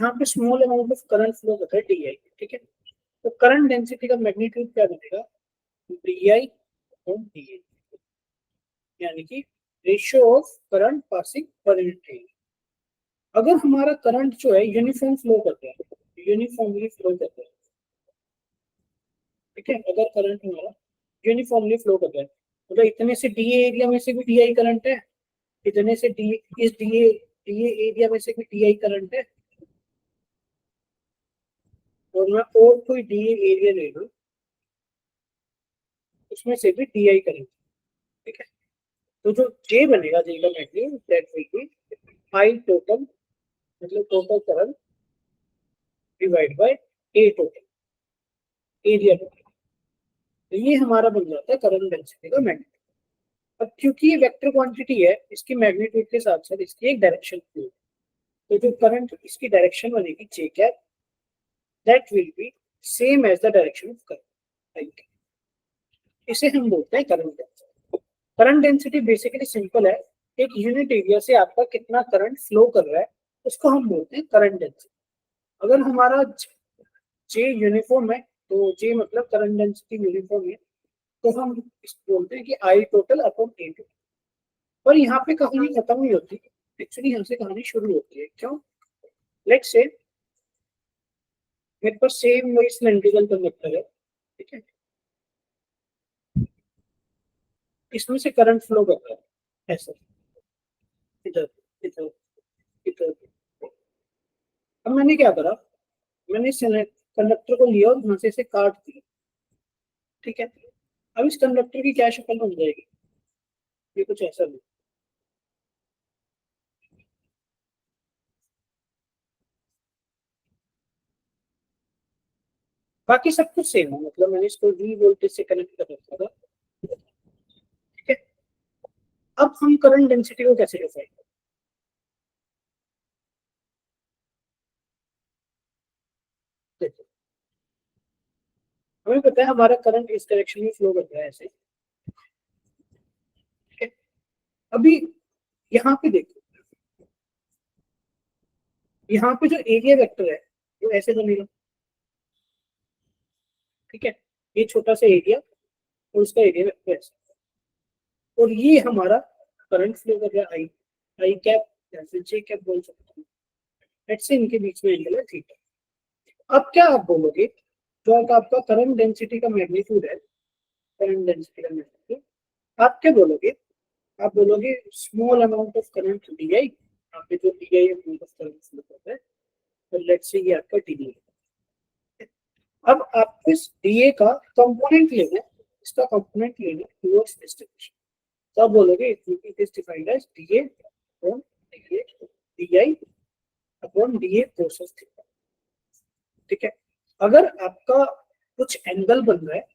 यहाँ पे small amount of current flow होता है डी आई, ठीक है। तो करंट डेंसिटी का मैग्नीट्यूड क्या बनेगा, डी आई और डी ए, यानी कि रेशियो ऑफ करंट पासिंग पर यूनिट एरिया। अगर हमारा करंट जो है यूनिफॉर्म फ्लो करता है, यूनिफॉर्मली फ्लो करता है, ठीक है, अगर करंट हमारा यूनिफॉर्मली फ्लो करता है, मतलब इतने से डी एरिया में से भी डी आई करंट है, इतने से डी इस डी एरिया में से भी डी आई करंट है, और मैं और कोई डी एरिया ले लूं उसमें से भी डी आई करंट, ठीक है। तो जो जे बनेगा, जे का magnitude that will be I total, मतलब total current divide by A total area total. तो ये हमारा बन जाता है करंट डेंसिटी का मैग्नीट्यूड। अब क्योंकि ये वेक्टर क्वांटिटी है, इसकी मैग्नीट्यूड के साथ साथ इसकी एक डायरेक्शन भी है, तो जो करंट इसकी डायरेक्शन बनेगी J cap, that will be same as the direction of current. इसे हम बोलते हैं current density. Current density basically simple है, एक यूनिट एरिया से आपका कितना करंट फ्लो कर रहा है उसको हम बोलते हैं करंट डेंसिटी। अगर हमारा जे यूनिफॉर्म है, तो जे मतलब करंट डेंसिटी यूनिफॉर्म है, तो हम इसको बोलते हैं कि आई टोटल अपॉन ए टोटल। पर यहाँ पे कहानी खत्म नहीं होती, एक्चुअली यहाँ से कहानी शुरू होती है। क्यों? लेट्स से मेरे पास सेम वही सिलेंड्रिकल कंडक्टर है, ठीक है, इसमें से करंट फ्लो कर रहा है ऐसा, इधर इधर इधर। अब मैंने क्या करा, मैंने कंडक्टर को लिया और यहाँ से इसे काट दिया, ठीक है। अब इस कंडक्टर की क्या शक्ल बन जाएगी, ये कुछ ऐसा भी। बाकी सब कुछ सेम है, मतलब मैंने इसको वी वोल्टेज से कनेक्ट कर रखा था, ठीक है। अब हम करंट डेंसिटी को कैसे डिफाइन करें, देखो हमें पता है हमारा करंट इस डायरेक्शन में फ्लो कर रहा है ऐसे, ठीक है। अभी यहाँ पे देखो, यहाँ पे जो एरिया वेक्टर है वो ऐसे बनेगा, ठीक है। ये छोटा सा एरिया और उसका एरिया वेक्टर ऐसे, और ये हमारा करंट फ्लो कर रहा है आई, आई कैप या फिर जे कैप बोल सकते हैं। लेट्स से इनके बीच में एंगल है थीटा। अब क्या आप बोलोगे, जो आपका करंट डेंसिटी का मैग्नीट्यूड है, करंट डेंसिटी का मैग्नीट्यूड, आप क्या बोलोगे, आप बोलोगे small amount of current D I, यहाँ पे जो D I amount of current flow करता है, तो लेट्स से ये आपका डी आई। अब आपको इस डी ए का कंपोनेंट लेना है, इसका कंपोनेंट लेना है टुवर्ड्स दिस डायरेक्शन, तो आप बोलोगे it is defined as d a upon d i upon d a cos of theta, ठीक है। अगर आपका कुछ एंगल बन रहा है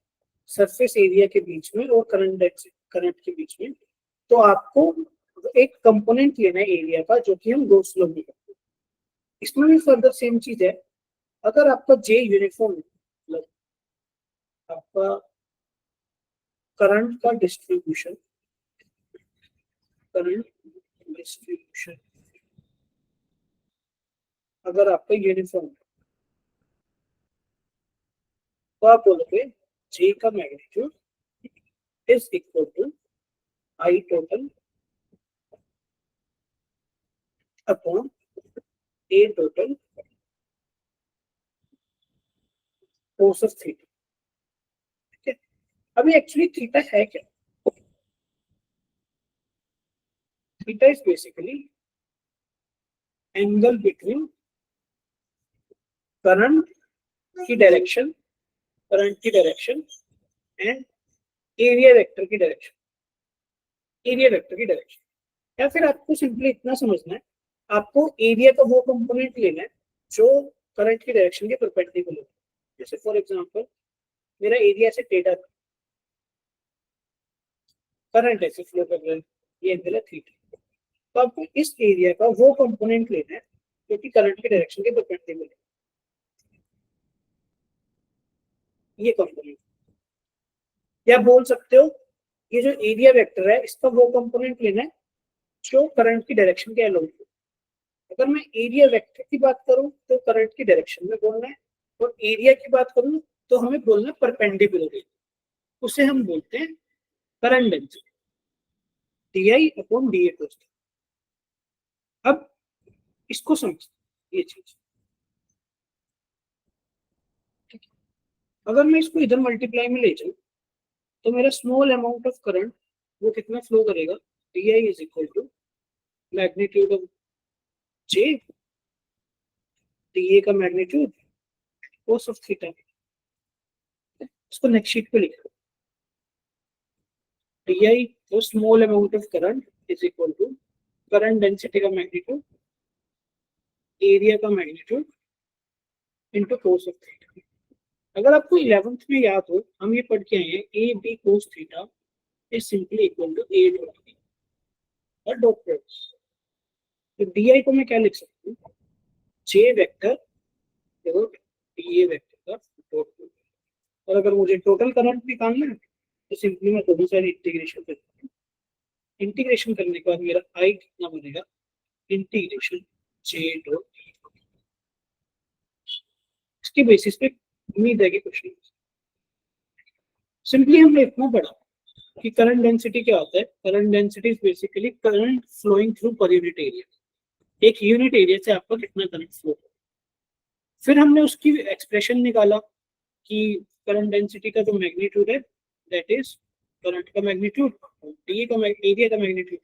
सरफेस एरिया के बीच में और करंट के बीच में, तो आपको एक कंपोनेंट लेना है एरिया का, जो कि हम गॉस लॉ में करते हैं। इसमें भी फर्दर सेम चीज है, अगर आपका जे यूनिफॉर्म है, मतलब आपका करंट का डिस्ट्रीब्यूशन, करंट डिस्ट्रीब्यूशन अगर आपका यूनिफॉर्म है, तो आप बोलोगे जे का magnitude is equal to i total upon a total cos of theta, ठीक है। अभी एक्चुअली थीटा है क्या, theta is basically angle between current की डायरेक्शन, करंट की डायरेक्शन एंड एरिया वेक्टर की डायरेक्शन, एरिया वेक्टर की डायरेक्शन। या फिर आपको सिंपली इतना समझना है, आपको एरिया का वो कंपोनेंट लेना है जो करंट की डायरेक्शन के परपेंडिकुलर है। जैसे फॉर एग्जांपल मेरा एरिया से टेढ़ा, करंट ऐसे फ्लो कर रहा है, ये एंगल है थीटा, तो आपको इस एरिया का वो कंपोनेंट लेना है जो कि करंट की डायरेक्शन के परपेंडिकुलर है, ये कंपोनेंट। या बोल सकते हो ये जो एरिया वेक्टर है इसका वो कंपोनेंट लेना है जो करंट की डायरेक्शन के अलोंग है। अगर मैं एरिया वेक्टर की बात करूं तो करंट की डायरेक्शन में बोलना है, और एरिया की बात करूं तो हमें बोलना है परपेंडिकुलर, उसे हम बोलते हैं current density, D upon d ए। अब इसको समझते ये चीज, ठीक है। अगर मैं इसको इधर मल्टीप्लाई में ले जाऊं तो मेरा स्मॉल अमाउंट ऑफ करंट वो कितना फ्लो करेगा, d i is equal to magnitude of j, d a का मैग्नीट्यूड कोस ऑफ थीटा। इसको नेक्स्ट शीट पे लिखो, डी आई तो small amount of current is equal to current density का magnitude, area का magnitude into cos of theta. अगर आपको 11th में याद हो, हम ये पढ़ के आए हैं A B cos theta is simply equal to A dot B और डॉट प्रोडक्ट। तो डी आई को मैं क्या लिख सकता हूँ, J vector dot D A vector का डॉट प्रोडक्ट। और अगर मुझे टोटल करंट निकालना है तो सिंपली मैं दोनों साइड इंटीग्रेशन करता हूँ। इंटीग्रेशन करने के बाद मेरा आई कितना बनेगा, इंटीग्रेशन जे डॉट, इसके बेसिस पे उम्मीद है कि कुछ नहीं। सिंपली हमने इतना पढ़ा कि करंट डेंसिटी क्या होता है। Current density is basically current flowing through per unit area, एक यूनिट एरिया से आपका कितना करंट फ्लो। फिर हमने उसकी एक्सप्रेशन निकाला कि करंट डेंसिटी का जो मैग्नीट्यूड है दैट इज करंट का मैग्नीट्यूड, डी का एरिया का मैग्नीट्यूड।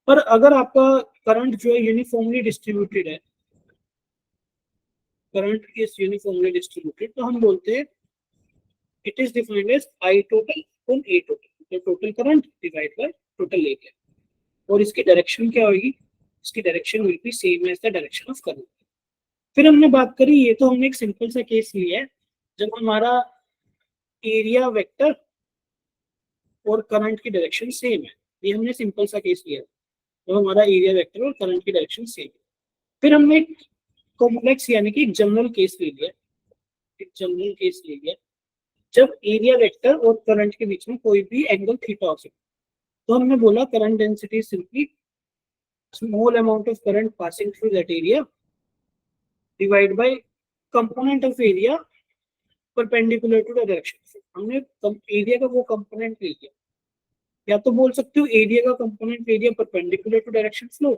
पर अगर आपका करंट जो है यूनिफॉर्मली डिस्ट्रीब्यूटेड है, करंट इज यूनिफॉर्मली डिस्ट्रीब्यूटेड, तो हम बोलते हैं it is defined as I total on A total, तो total current divide by total area. और इसकी डायरेक्शन क्या होगी, इसकी direction will be same as the direction of current. फिर हमने बात करी, ये तो हमने एक सिंपल सा केस लिया है जब हमारा एरिया वेक्टर और करंट की डायरेक्शन सेम है। ये हमने सिंपल सा केस लिया जब हमारा एरिया वेक्टर और करंट की डायरेक्शन सेम है। फिर हमने एक कॉम्प्लेक्स यानी कि एक जनरल केस ले लिया, एक जनरल केस ले लिया जब एरिया वेक्टर और करंट के बीच में कोई भी एंगल थीटा हो सकता। तो हमने बोला current density simply small amount of current passing through that area divide by component of area perpendicular to the direction. हमने एरिया का वो कंपोनेंट ले लिया, या तो बोल सकते हो एरिया का कंपोनेंट ले लिया परपेंडिकुलर टू डायरेक्शन फ्लो,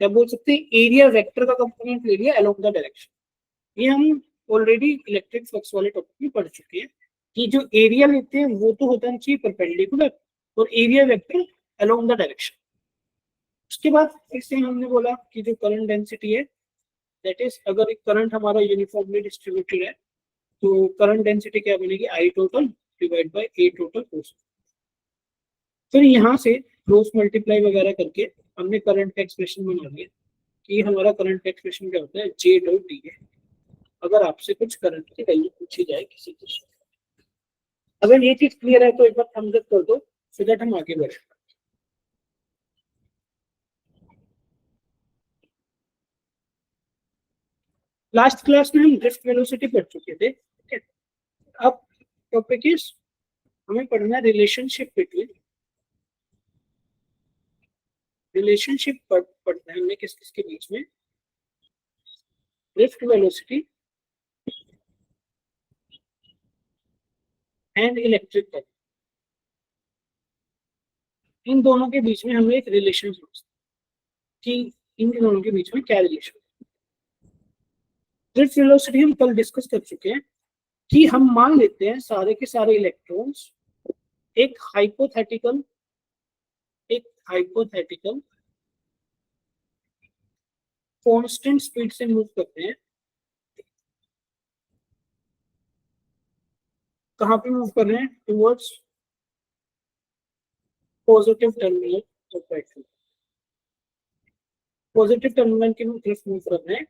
या बोल सकते हैं एरिया वेक्टर का कंपोनेंट ले लिया अलोंग द डायरेक्शन। ये हम ऑलरेडी इलेक्ट्रिक फ्लक्स वाले टॉपिक में पढ़ चुके हैं कि जो एरिया लेते हैं वो तो होता चाहिए परपेंडिकुलर और area vector along the direction. उसके बाद इससे हमने बोला कि जो करंट डेंसिटी है दैट इज, अगर करंट हमारा यूनिफॉर्मली डिस्ट्रीब्यूटेड है तो करंट डेंसिटी क्या बनेगी, I total divide by A total cos. फिर यहाँ से क्रॉस मल्टीप्लाई वगैरह करके हमने करंट का एक्सप्रेशन बना लिया कि हमारा करंट का एक्सप्रेशन क्या होता है, जे डॉट डी है। अगर आपसे कुछ करंट की वैल्यू पूछी जाए किसी चीज, अगर ये चीज क्लियर है तो एक बार थम्स अप कर दो सो दैट हम आगे बढ़े। लास्ट क्लास में हम ड्रिफ्ट वेलोसिटी पढ़ चुके थे, ठीक है। अब टॉपिक इज हमें पढ़ना रिलेशनशिप बिटवीन, रिलेशनशिप पढ़ना है हमने किस किस के बीच में, drift velocity and electric current. इन दोनों के बीच में हमें एक रिलेशन कि इन दोनों के बीच में क्या रिलेशन। ड्रिफ्ट वेलोसिटी हम कल डिस्कस कर चुके हैं कि हम मान लेते हैं सारे के सारे इलेक्ट्रॉन्स एक हाइपोथेटिकल कांस्टेंट स्पीड से मूव करते हैं। कहां पे मूव कर रहे हैं, towards positive terminal of battery, positive terminal की तरफ मूव कर रहे हैं।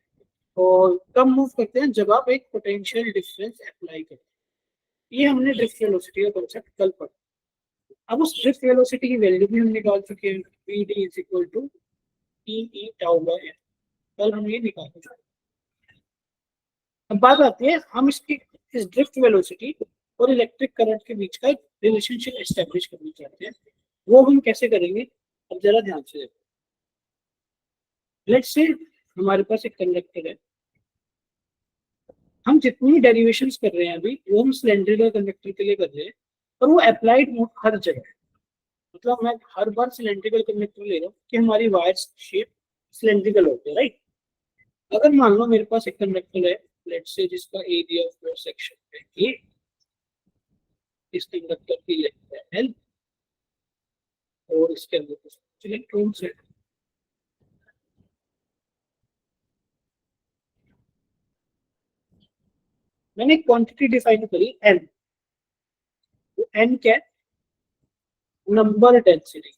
और कब मूव करते हैं, जब आप एक पोटेंशियल डिफरेंस अप्लाई करते हैं। ये हमने ड्रिफ्ट वेलोसिटी का कांसेप्ट कल पढ़ा। अब उस ड्रिफ्ट वेलोसिटी की वैल्यू भी हम निकाल चुके हैं, vd is equal to e tau by n। कल हम ये निकाल चुके हैं। अब बात आती है हम इसकी इस ड्रिफ्ट वेलोसिटी और इलेक्ट्रिक करंट के बीच का रिलेशनशिप एस्टेब्लिश करना चाहते हैं। वो हम कैसे करेंगे, अब जरा ध्यान से देखो। लेट्स से हमारे पास एक कंडक्टर है, हम जितनी डेरिवेशंस कर रहे हैं अभी वो हम सिलेंड्रिकल कंडक्टर के लिए कर रहे हैं, और वो अप्लाइड हर जगह। मतलब मैं हर बार सिलेंड्रिकल कंडक्टर ले रहा हूँ कि हमारी वायर शेप सिलेंड्रिकल होती है, राइट। अगर मान लो मेरे पास एक कंडक्टर है, लेट्स से जिसका एरिया ऑफ क्रॉस सेक्शन है ए, इस कंडक्टर की लेंथ है एल, और इसके अंदर कुछ इलेक्ट्रॉन्स है। मैंने एक क्वांटिटी डिफाइन करी एन, तो एन क्या है, number density,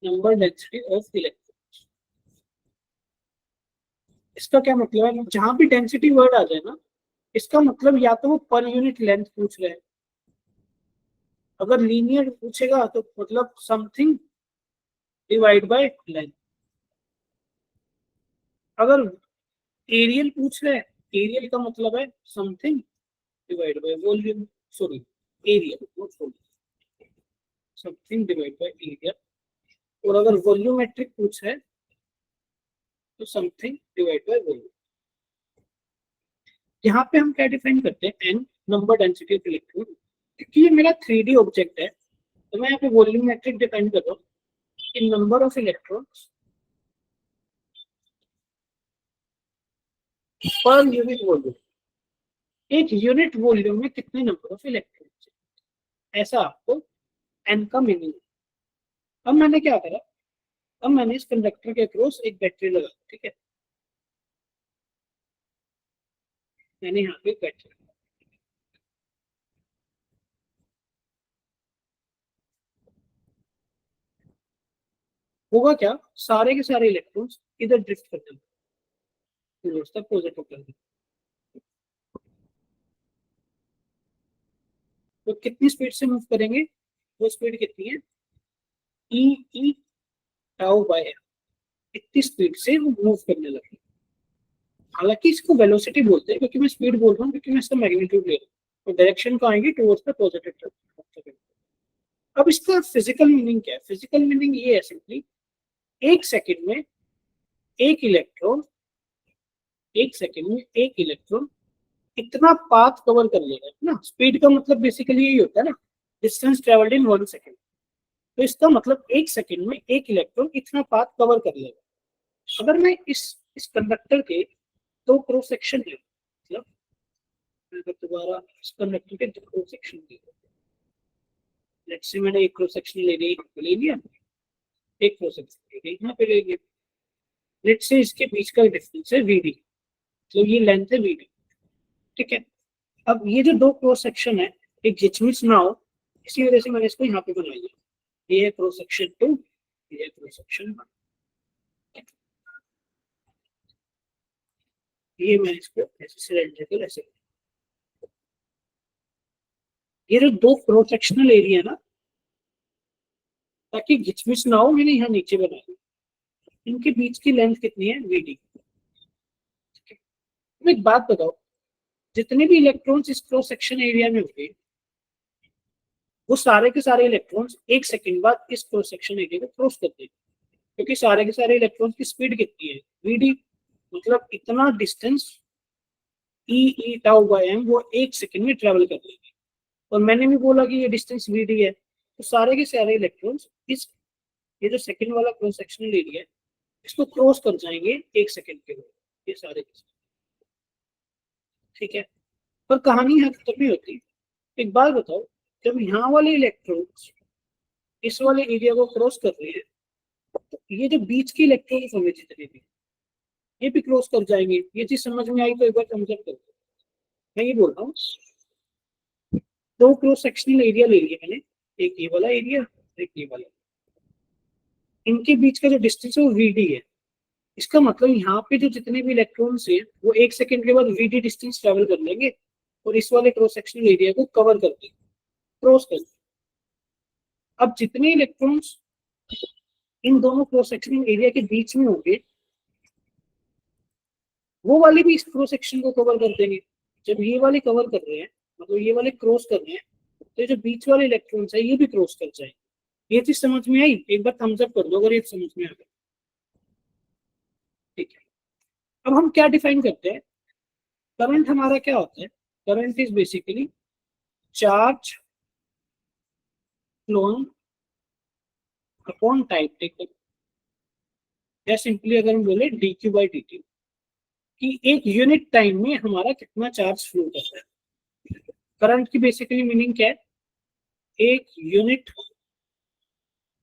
number density of electrons. इसका क्या मतलब है, जहां भी डेंसिटी वर्ड आ जाए ना, इसका मतलब या तो वो पर यूनिट लेंथ पूछ रहे हैं, अगर लीनियर पूछेगा तो मतलब समथिंग डिवाइड बाय लेंथ, अगर एरियल पूछ रहे हैं, एरियल का मतलब है something divide by volume, sorry area not volume, something divide by area, और अगर वॉल्यूमेट्रिक पूछ रहे हैं तो समथिंग डिवाइड बाय वॉल्यूम। यहाँ पे हम क्या डिफाइन करते हैं, n number density of electron, क्योंकि ये मेरा 3D ऑब्जेक्ट है तो मैं यहाँ पे वॉल्यूमेट्रिक डिफाइन कर रहा हूँ कि number of electrons per unit volume, एक यूनिट वॉल्यूम में कितने नंबर ऑफ इलेक्ट्रॉन्स, ऐसा आपको एन का मीनिंग। अब मैंने क्या करा, अब मैंने इस कंडक्टर के अक्रॉस एक बैटरी लगा, ठीक है, मैंने यहाँ पे बैटरी, होगा क्या, सारे के सारे इलेक्ट्रॉन्स इधर ड्रिफ्ट करते हैं, पॉजिटिव कर देंगे। तो कितनी स्पीड से मूव करेंगे, वो स्पीड कितनी है, ई ई टाउ बाय एम, इतनी स्पीड से वो मूव करने लगे। हालांकि इसको वेलोसिटी बोलते हैं, क्योंकि मैं स्पीड बोल रहा हूँ, क्योंकि मैं इसका मैग्नीट्यूड ले रहा हूँ, तो डायरेक्शन को आएंगे टुवर्ड्स द पॉजिटिव। अब इसका फिजिकल मीनिंग क्या है, फिजिकल मीनिंग ये है सिंपली, एक सेकंड में एक इलेक्ट्रॉन, एक सेकंड में एक इलेक्ट्रॉन इतना पाथ कवर कर लेगा ना, स्पीड का मतलब बेसिकली यही होता है ना, डिस्टेंस ट्रेवल्ड इन 1 सेकंड। तो इसका मतलब एक सेकंड में एक इलेक्ट्रॉन इतना पाथ कवर कर लेगा। अगर मैं इस कंडक्टर के दो क्रॉस सेक्शन है, मतलब दोबारा इस कंडक्टर के दो क्रॉस सेक्शन है, लेट्स से मैंने एक क्रॉस सेक्शन ले लिया, एक क्रॉस सेक्शन ले लिया, यहाँ पे ले लिया, लेट्स से इसके बीच का डिस्टेंस है वीडी, तो ये लेंथ है वीडी, ठीक है। अब ये जो दो क्रॉस सेक्शन है, एक जिचमिच ना हो, इसी वजह से मैंने इसको यहाँ पे बनाया, ये है क्रॉस सेक्शन 2, ये है क्रॉस सेक्शन 1, ये मैं इसको ऐसे सिलेंड्रिकल ऐसे, ये जो दो क्रॉस सेक्शनल एरिया ना, ताकि घिचमिच ना हो, मैंने यहाँ नीचे बनाया, इनके बीच की लेंथ कितनी है, वीडी। तुम एक बात बताओ, जितने भी इलेक्ट्रॉन्स इस क्रॉस सेक्शन एरिया में होंगे, वो सारे के सारे इलेक्ट्रॉन्स एक सेकंड बाद इस क्रॉस सेक्शन एरिया को क्रॉस करते हैं, क्योंकि सारे के सारे इलेक्ट्रॉन्स की स्पीड कितनी है, वीडी, मतलब इतना डिस्टेंस ई ई टाउ बाय एम वो एक सेकंड में ट्रेवल कर लेंगे। और मैंने भी बोला कि ये डिस्टेंस वीडी है, तो सारे के सारे इलेक्ट्रॉन्स इस, ये जो सेकंड वाला क्रॉस सेक्शनल एरिया है, इसको क्रॉस कर जाएंगे एक सेकंड के लिए, ये सारे के सारे, ठीक है। पर कहानी यहाँ खत्म नहीं होती, एक बात बताओ, जब यहाँ वाले इलेक्ट्रॉन्स इस वाले एरिया को क्रॉस कर रहे हैं, तो ये जो बीच के इलेक्ट्रॉन्स होंगे जितने भी, ये भी क्रॉस कर जाएंगे। ये चीज समझ में आई तो एक बार समझ कर, मैं ये बोल रहा हूँ, दो क्रॉस सेक्शनल एरिया ले लिया मैंने, एक ये वाला एरिया, एक ये वाला, इनके बीच का जो डिस्टेंस है वो वीडी है। इसका मतलब यहाँ पे जो जितने भी इलेक्ट्रॉन्स है वो एक सेकंड के बाद वीडी डिस्टेंस ट्रेवल कर लेंगे और इस वाले क्रॉस सेक्शनल एरिया को कवर कर देंगे, क्रॉस कर देंगे। अब जितने इलेक्ट्रॉन्स इन दोनों क्रॉस सेक्शनल एरिया के बीच में होंगे, वो वाले भी इस क्रॉस सेक्शन को कवर कर देंगे। जब ये वाले कवर कर रहे हैं, मतलब ये वाले क्रॉस कर रहे हैं, तो ये जो बीच वाले इलेक्ट्रॉन्स है ये भी क्रॉस कर जाएंगे। ये चीज समझ में आई, एक बार थम्स अप कर दो अगर ये समझ में आ गया। अब हम क्या डिफाइन करते हैं, करंट हमारा क्या होता है, current is basically charge flowing upon time taken, या सिंपली अगर हम बोले d q by d t, कि एक यूनिट टाइम में हमारा कितना चार्ज फ्लो करता है। करंट की बेसिकली मीनिंग क्या है, एक यूनिट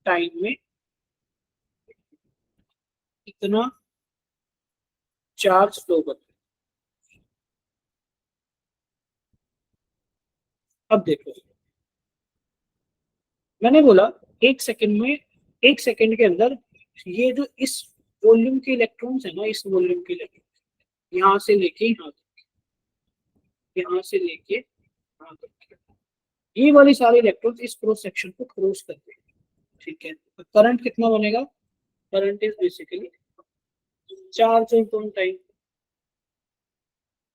टाइम में कितना चार्ज फ्लो करता है। अब देखो, मैंने बोला एक सेकंड में, एक सेकंड के अंदर ये जो इस वॉल्यूम के इलेक्ट्रॉन्स है ना, इस वॉल्यूम के इलेक्ट्रॉन यहाँ से लेके यहाँ तक, यहाँ से लेके यहाँ तक, ये वाले सारे इलेक्ट्रॉन्स इस क्रॉस सेक्शन को क्रॉस करते हैं। ठीक है, तो करंट कितना बनेगा, current is basically charge upon time,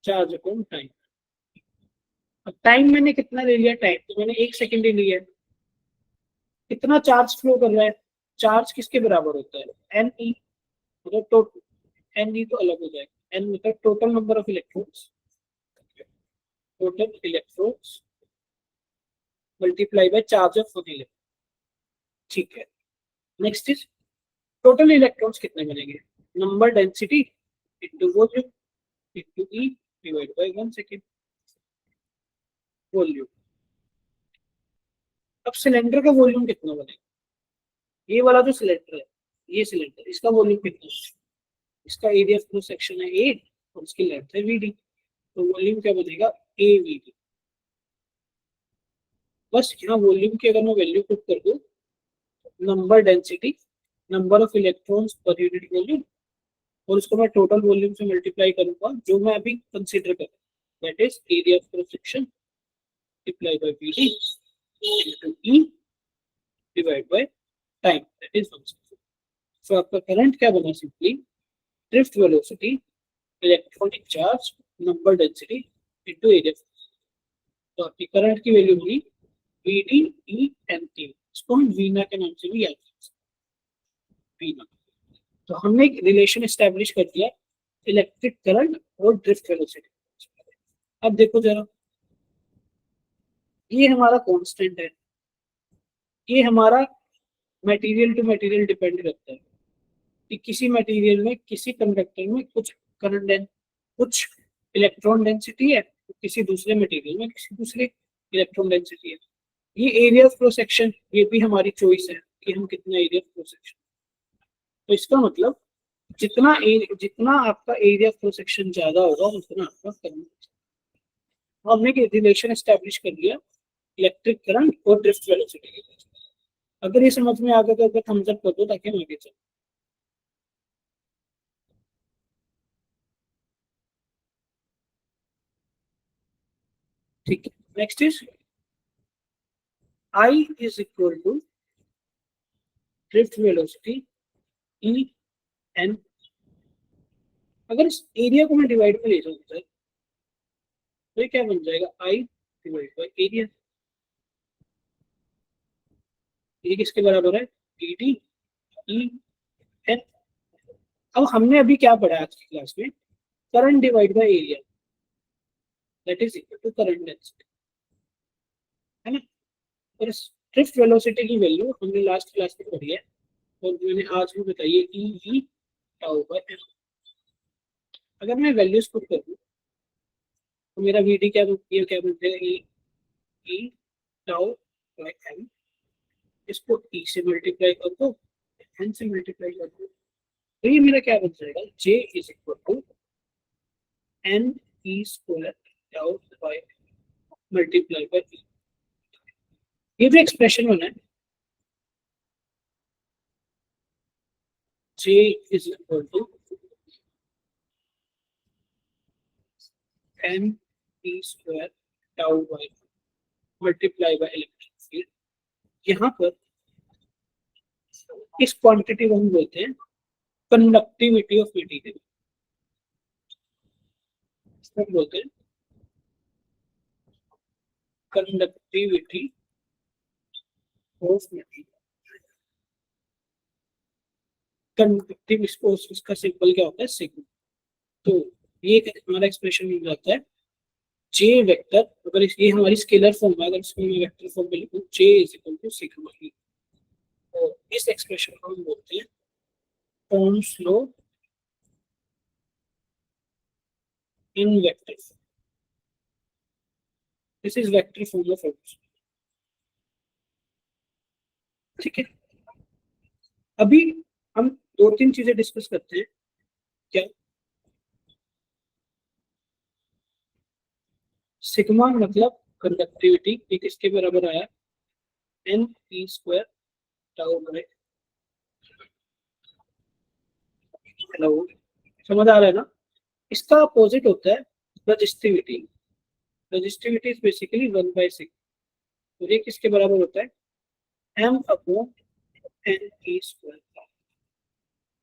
charge upon time. अब टाइम मैंने कितना ले लिया, टाइम तो मैंने एक सेकंड ही लिया है। कितना चार्ज फ्लो कर रहा है, चार्ज किसके बराबर होता है, एन ई, मतलब टोटल, एन ई तो अलग हो जाएगा, एन मतलब total number of electrons, total electrons multiply by charge of one electron. ठीक है, नेक्स्ट इज टोटल इलेक्ट्रॉन्स कितने बनेंगे, number density into volume into E divide bye 1 second volume. अब सिलेंडर का वॉल्यूम कितना बनेगा, ये वाला जो सिलेंडर है, ये सिलेंडर, इसका वॉल्यूम कितना है, इसका एरिया क्रॉस सेक्शन है ए और इसकी लेंथ है वी डी, तो वॉल्यूम क्या बनेगा, ए वी डी। बस यहाँ वॉल्यूम की अगर मैं वैल्यू पुट कर दूं, number density, number of electrons per unit volume, और उसको मैं टोटल वॉल्यूम से मल्टीप्लाई करूंगा जो मैं अभी कंसीडर कर रहा हूं, that is area of cross section multiply by V D into E divide by time, that is 1 second. So आपका करंट क्या बना, simply drift velocity, electronic charge, number density into area. तो आपकी करंट की value हुई V D E N T, इसको हम वीना के नाम से भी याद कर सकते हैं, वीना। तो हमने एक रिलेशन एस्टेब्लिश कर दिया इलेक्ट्रिक करंट और ड्रिफ्ट वेलोसिटी। अब देखो जरा, ये हमारा कांस्टेंट है, ये हमारा मटेरियल टू मटेरियल डिपेंड करता है कि किसी मटेरियल में, किसी कंडक्टर में कुछ करंट, कुछ इलेक्ट्रॉन डेंसिटी है, तो किसी दूसरे मटेरियल में किसी दूसरे इलेक्ट्रॉन डेंसिटी है। ये एरिया ऑफ क्रॉस सेक्शन, ये भी हमारी चॉइस है कि हम कितना एरिया ऑफ क्रॉस सेक्शन। तो इसका मतलब जितना आपका एरिया ऑफ क्रॉस सेक्शन ज्यादा होगा उतना आपका करंट। हमने रिलेशन एस्टेब्लिश कर लिया इलेक्ट्रिक करंट और ड्रिफ्ट वेलोसिटी के बीच। अगर ये समझ में आ गया तो थम्स अप कर दो ताकि हम आगे चलें। ठीक है, next is I is equal to drift velocity E n। अगर इस एरिया को मैं डिवाइड में ले जाऊँ सर, तो ये क्या बन जाएगा, I डिवाइड बाय एरिया। ये किसके बराबर है, डी डी ई एन। अब हमने अभी क्या पढ़ा आज की क्लास में, current divide by area, that is equal to current density, है ना। और ड्रिफ्ट वेलोसिटी की वैल्यू हमने लास्ट क्लास में पढ़ी है और मैंने आज भी बताई है, E V tau by N. अगर मैं वैल्यूज पुट कर दूं तो मेरा वी डी क्या बन जाएगा, ई टाउ बाय एन, इसको ई से मल्टीप्लाई कर दो, एन से मल्टीप्लाई कर दो, तो ये मेरा क्या बन जाएगा, J is equal to N E square tau by multiply by E. ये जो एक्सप्रेशन बना है, J is equal to N E square tau by multiply by electric field. यहाँ पर इस क्वांटिटी को हम बोलते हैं कंडक्टिविटी ऑफ मटेरियल, इसको हम बोलते हैं कंडक्टिविटी ऑफ मटेरियल। कंडक्टिव, इसको इसका सिंबल क्या होता है, सिग्मा। तो ये हमारा एक्सप्रेशन मिल जाता है जे वेक्टर, अगर ये हमारी स्केलर फॉर्म है, अगर इसको मैं वेक्टर फॉर्म में लिखूं J is equal to sigma E, तो इस एक्सप्रेशन को हम बोलते हैं Ohm's law in vector form. This is vector form of Ohm's. ठीक है, अभी हम दो तीन चीजें डिस्कस करते हैं। क्या सिग्मा मतलब कंडक्टिविटी, ये किसके बराबर आया, N P square tau by. Hello, समझ आ रहा है ना? इसका अपोजिट होता है रजिस्टिविटी। Resistivity is basically 1/6। तो ये किसके बराबर होता है, M upon N E square.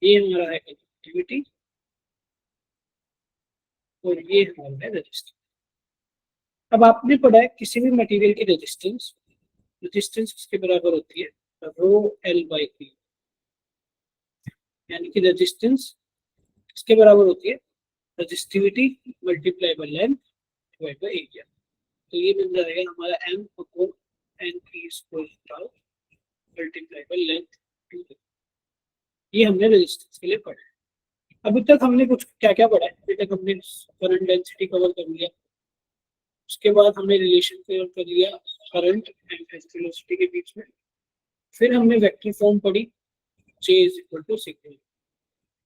ये हमारा है कंडक्टिविटी और ये हमारा है रेजिस्टेंस। अब आपने पढ़ा है किसी भी मटेरियल की रेजिस्टेंस, रेजिस्टेंस किसके बराबर होती है, रो एल बाई पी। यानी कि रेजिस्टेंस किसके बराबर होती है, resistivity multiply by length divide by area. तो ये बन जाएगा हमारा M upon N E square multiply by length. ये हमने रेजिस्टेंस के लिए पढ़ा है। अभी तक हमने कुछ क्या क्या पढ़ा है, अभी तक हमने करंट डेंसिटी कवर कर लिया, उसके बाद हमने रिलेशन कवर कर लिया करंट एंड वेलोसिटी के बीच में, फिर हमने वेक्टर फॉर्म पढ़ी J is equal to sigma,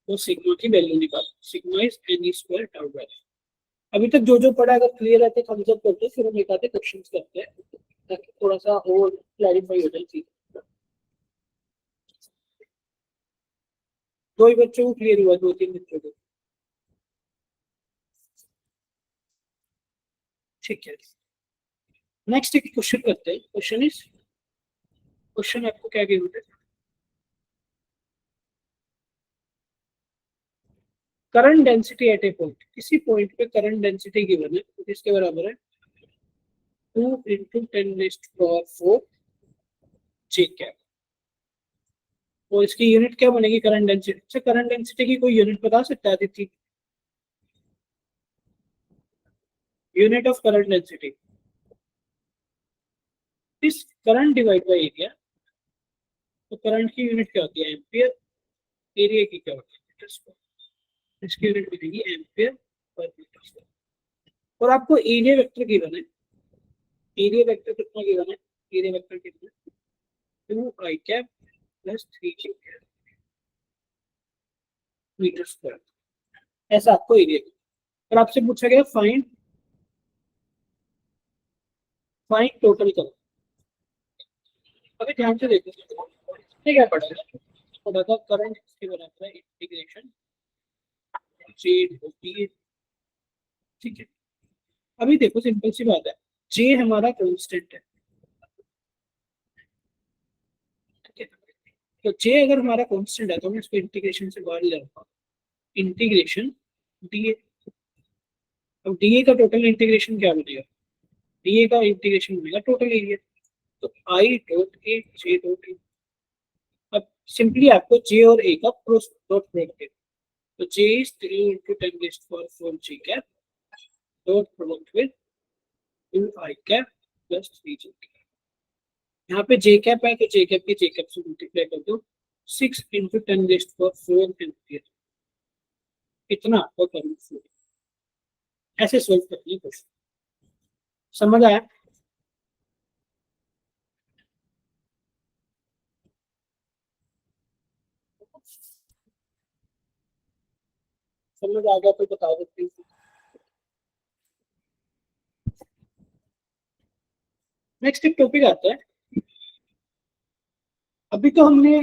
तो सिग्मा की वैल्यू निकाल, sigma is N square tau by. अभी तक जो जो पढ़ा, अगर क्लियर है तो थम्स अप करते हैं, फिर हम एक आधे क्वेश्चंस करते हैं ताकि थोड़ा सा और क्लैरिफाई हो जाए चीज। दो ही बच्चों को क्लियर हुआ, दो तीन बच्चों को। ठीक है, नेक्स्ट एक क्वेश्चन करते हैं। क्वेश्चन इज, क्वेश्चन आपको क्या गिवन है, current density at A point, किसी पॉइंट पे करंट डेंसिटी गिवन है, तो किसके बराबर है, 2 into 10 raised to power 4 J cap. और इसकी यूनिट क्या बनेगी, करंट डेंसिटी। अच्छा, करंट डेंसिटी की कोई यूनिट बता सकता है Aditya, unit of current density इस करंट डिवाइड बाय एरिया। तो करंट की यूनिट क्या होती है, एम्पियर, एरिया की क्या होती है, मीटर स्क्वायर। इसकी यूनिट मिलेगी एम्पियर पर मीटर स्क्वायर। और आपको एरिया वेक्टर गिवन है, एरिया वेक्टर कितना गिवन है, एरिया वेक्टर कितना, 2 i cap plus 3 j cap metre square. ऐसा आपको एरिया। और आपसे पूछा गया फाइंड, फाइंड टोटल करो। अभी ध्यान से देखो, ठीक है, पढ़ेगा थोड़ा सा करंट इसके बराबर है इंटीग्रेशन जे होती है। ठीक है, अभी देखो सिंपल सी बात है, जे हमारा कांस्टेंट है। ठीक है, तो जे अगर हमारा कांस्टेंट है तो हम इसको इंटीग्रेशन से बाहर ले आऊंगा, इंटीग्रेशन डीए। अब डीए का टोटल इंटीग्रेशन क्या बनेगा, डीए का इंटीग्रेशन बनेगा टोटल एरिया। तो I dot A J dot A. अब सिंपली आपको जे और ए का क्रॉस डॉट प्रोडक्ट है, तो J is 3 into 10 raised to power 4 j cap dot product with 2 i cap plus 3 j cap। यहाँ पे जे कैप है तो जे कैप के जे कैप से मल्टीप्लाई कर दो, 6 into 10 raised to power 4 ampere. इतना आपको करंट फ्लो, ऐसे सोल्व करनी है क्वेश्चन। समझ आया? समझ आ गया तो बता देते हैं। नेक्स्ट एक टॉपिक आता है, अभी तो हमने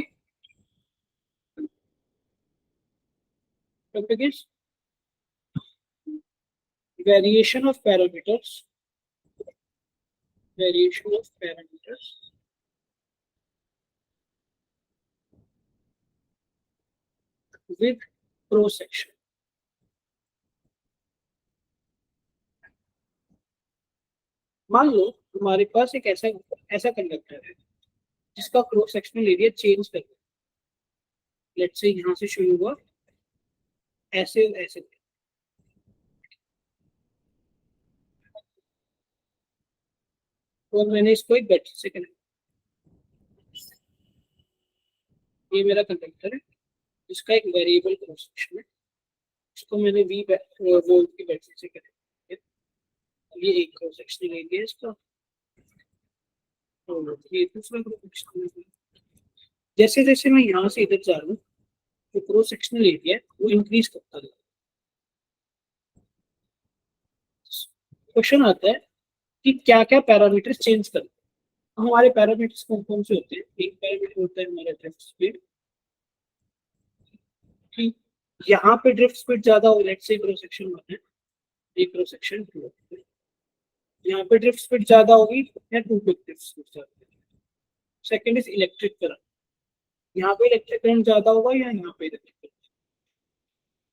topic is variation of parameters, variation of parameters with cross section. मान लो हमारे पास एक ऐसा ऐसा कंडक्टर है जिसका क्रॉस सेक्शनल एरिया चेंज कर, लेट्स से यहाँ से शुरू हुआ ऐसे और ऐसे, और मैंने इसको एक बैटरी से कनेक्ट, ये मेरा कंडक्टर है, इसका एक वेरिएबल क्रॉस सेक्शन है, इसको मैंने वी वोल्ट की बैटरी से कनेक्ट किया। ये एक क्रॉस सेक्शन एरिया है इसका, और ये दूसरा क्रॉस सेक्शन एरिया। जैसे जैसे मैं यहाँ से इधर जा रहा हूँ जो क्रॉस सेक्शनल एरिया है वो इंक्रीज करता है। क्वेश्चन आता है कि क्या क्या पैरामीटर्स चेंज करते हैं। हमारे पैरामीटर्स कौन कौन से होते हैं? एक पैरामीटर होता है हमारा ड्रिफ्ट स्पीड, ठीक, यहाँ पे ड्रिफ्ट स्पीड ज्यादा हो, लेट्स से क्रॉस सेक्शन 1 है, एक क्रॉस सेक्शन 2 है, यहाँ पे ड्रिफ्ट स्पीड ज्यादा होगी या 2 पे ड्रिफ्ट स्पीड ज्यादा होगी। सेकंड इज इलेक्ट्रिक करंट, यहाँ पे इलेक्ट्रिक करंट ज्यादा होगा या यहाँ पे electric current.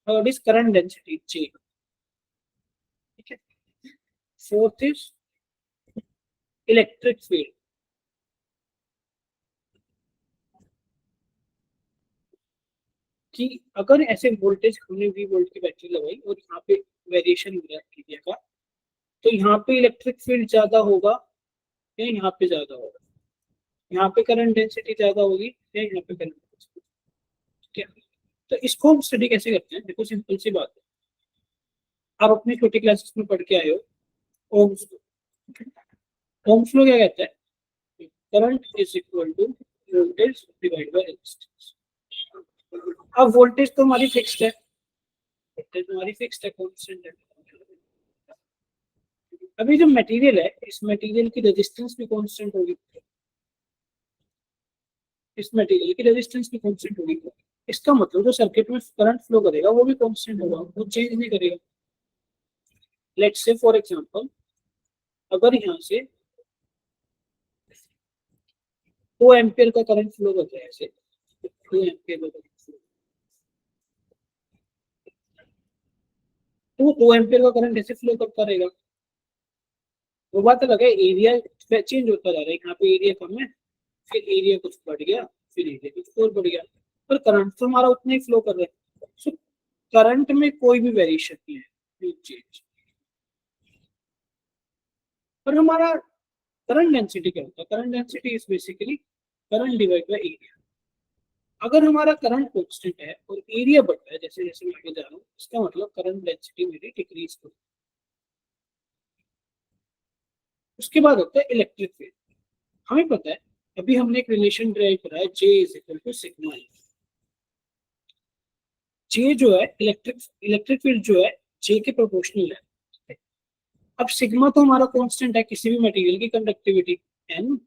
Third is current density J, ठीक है। फोर्थ इज इलेक्ट्रिक फील्ड, कि अगर ऐसे वोल्टेज हमने V वोल्ट की बैटरी लगाई और यहाँ पे वेरिएशन एरिया का, तो यहाँ पे इलेक्ट्रिक फील्ड ज्यादा होगा या यहाँ पे ज्यादा होगा, यहाँ पे करंट डेंसिटी ज्यादा होगी या यहाँ पे करंट डेंसिटी, ठीक है। तो इसको हम स्टडी कैसे करते हैं? देखो सिंपल सी बात है, आप अपनी छोटी क्लासेस में पढ़ के आए हो ओम्स लॉ। ओम्स लॉ क्या कहता है? Current is equal to voltage divide by resistance. अब वोल्टेज तो हमारी फिक्स्ड है, वोल्टेज हमारी फिक्स्ड है, कांस्टेंट है। अभी जो मटेरियल है, इस मटेरियल की रेजिस्टेंस भी कांस्टेंट होगी, इस मटेरियल की रेजिस्टेंस भी कांस्टेंट होगी। इसका मतलब जो सर्किट में करंट फ्लो करेगा वो भी कांस्टेंट होगा, वो चेंज नहीं करेगा। लेट्स से फॉर एग्जांपल, अगर यहाँ से 2 एम्पियर का करंट फ्लो करता है, ऐसे 2 एम्पियर का करंट फ्लो, तो 2 एम्पियर का करंट ऐसे फ्लो करता रहेगा। वो बात अलग है, एरिया चेंज होता जा रहा है, यहाँ पे एरिया कम है, फिर एरिया कुछ बढ़ गया, फिर एरिया कुछ और बढ़ गया, पर करंट तो हमारा उतना ही फ्लो कर रहा है। सो करंट में कोई भी वेरिएशन नहीं है, चेंज। पर हमारा करंट डेंसिटी क्या होता है? Current density is basically current divide by area. अगर हमारा करंट कांस्टेंट है और एरिया बढ़ता है जैसे जैसे मैं आगे जा रहा हूँ, इसका मतलब करंट डेंसिटी मेरी डिक्रीज हो। उसके बाद होता है इलेक्ट्रिक फील्ड। हमें पता है, अभी हमने एक रिलेशन ड्राइव करा है, J is equal to sigma. J जो है इलेक्ट्रिक फील्ड जो है J के प्रोपोर्शनल है। अब सिग्मा तो हमारा कांस्टेंट है किसी भी मटेरियल की conductivity, n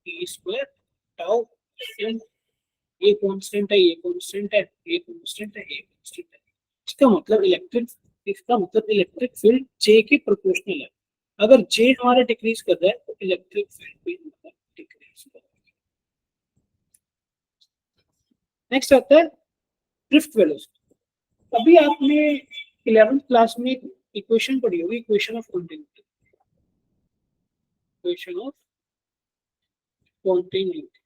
p square tau n, ये कांस्टेंट है, ये कांस्टेंट है, ये कांस्टेंट है, ये कांस्टेंट है। इसका मतलब इलेक्ट्रिक फील्ड J के प्रोपोर्शनल है। अगर J हमारा डिक्रीज कर रहा है तो इलेक्ट्रिक फील्ड भी हमारा डिक्रीज कर रहा है। नेक्स्ट आता है ड्रिफ्ट वेलोसिटी। अभी आपने 11th क्लास में इक्वेशन पढ़ी होगी, equation of continuity, equation of continuity,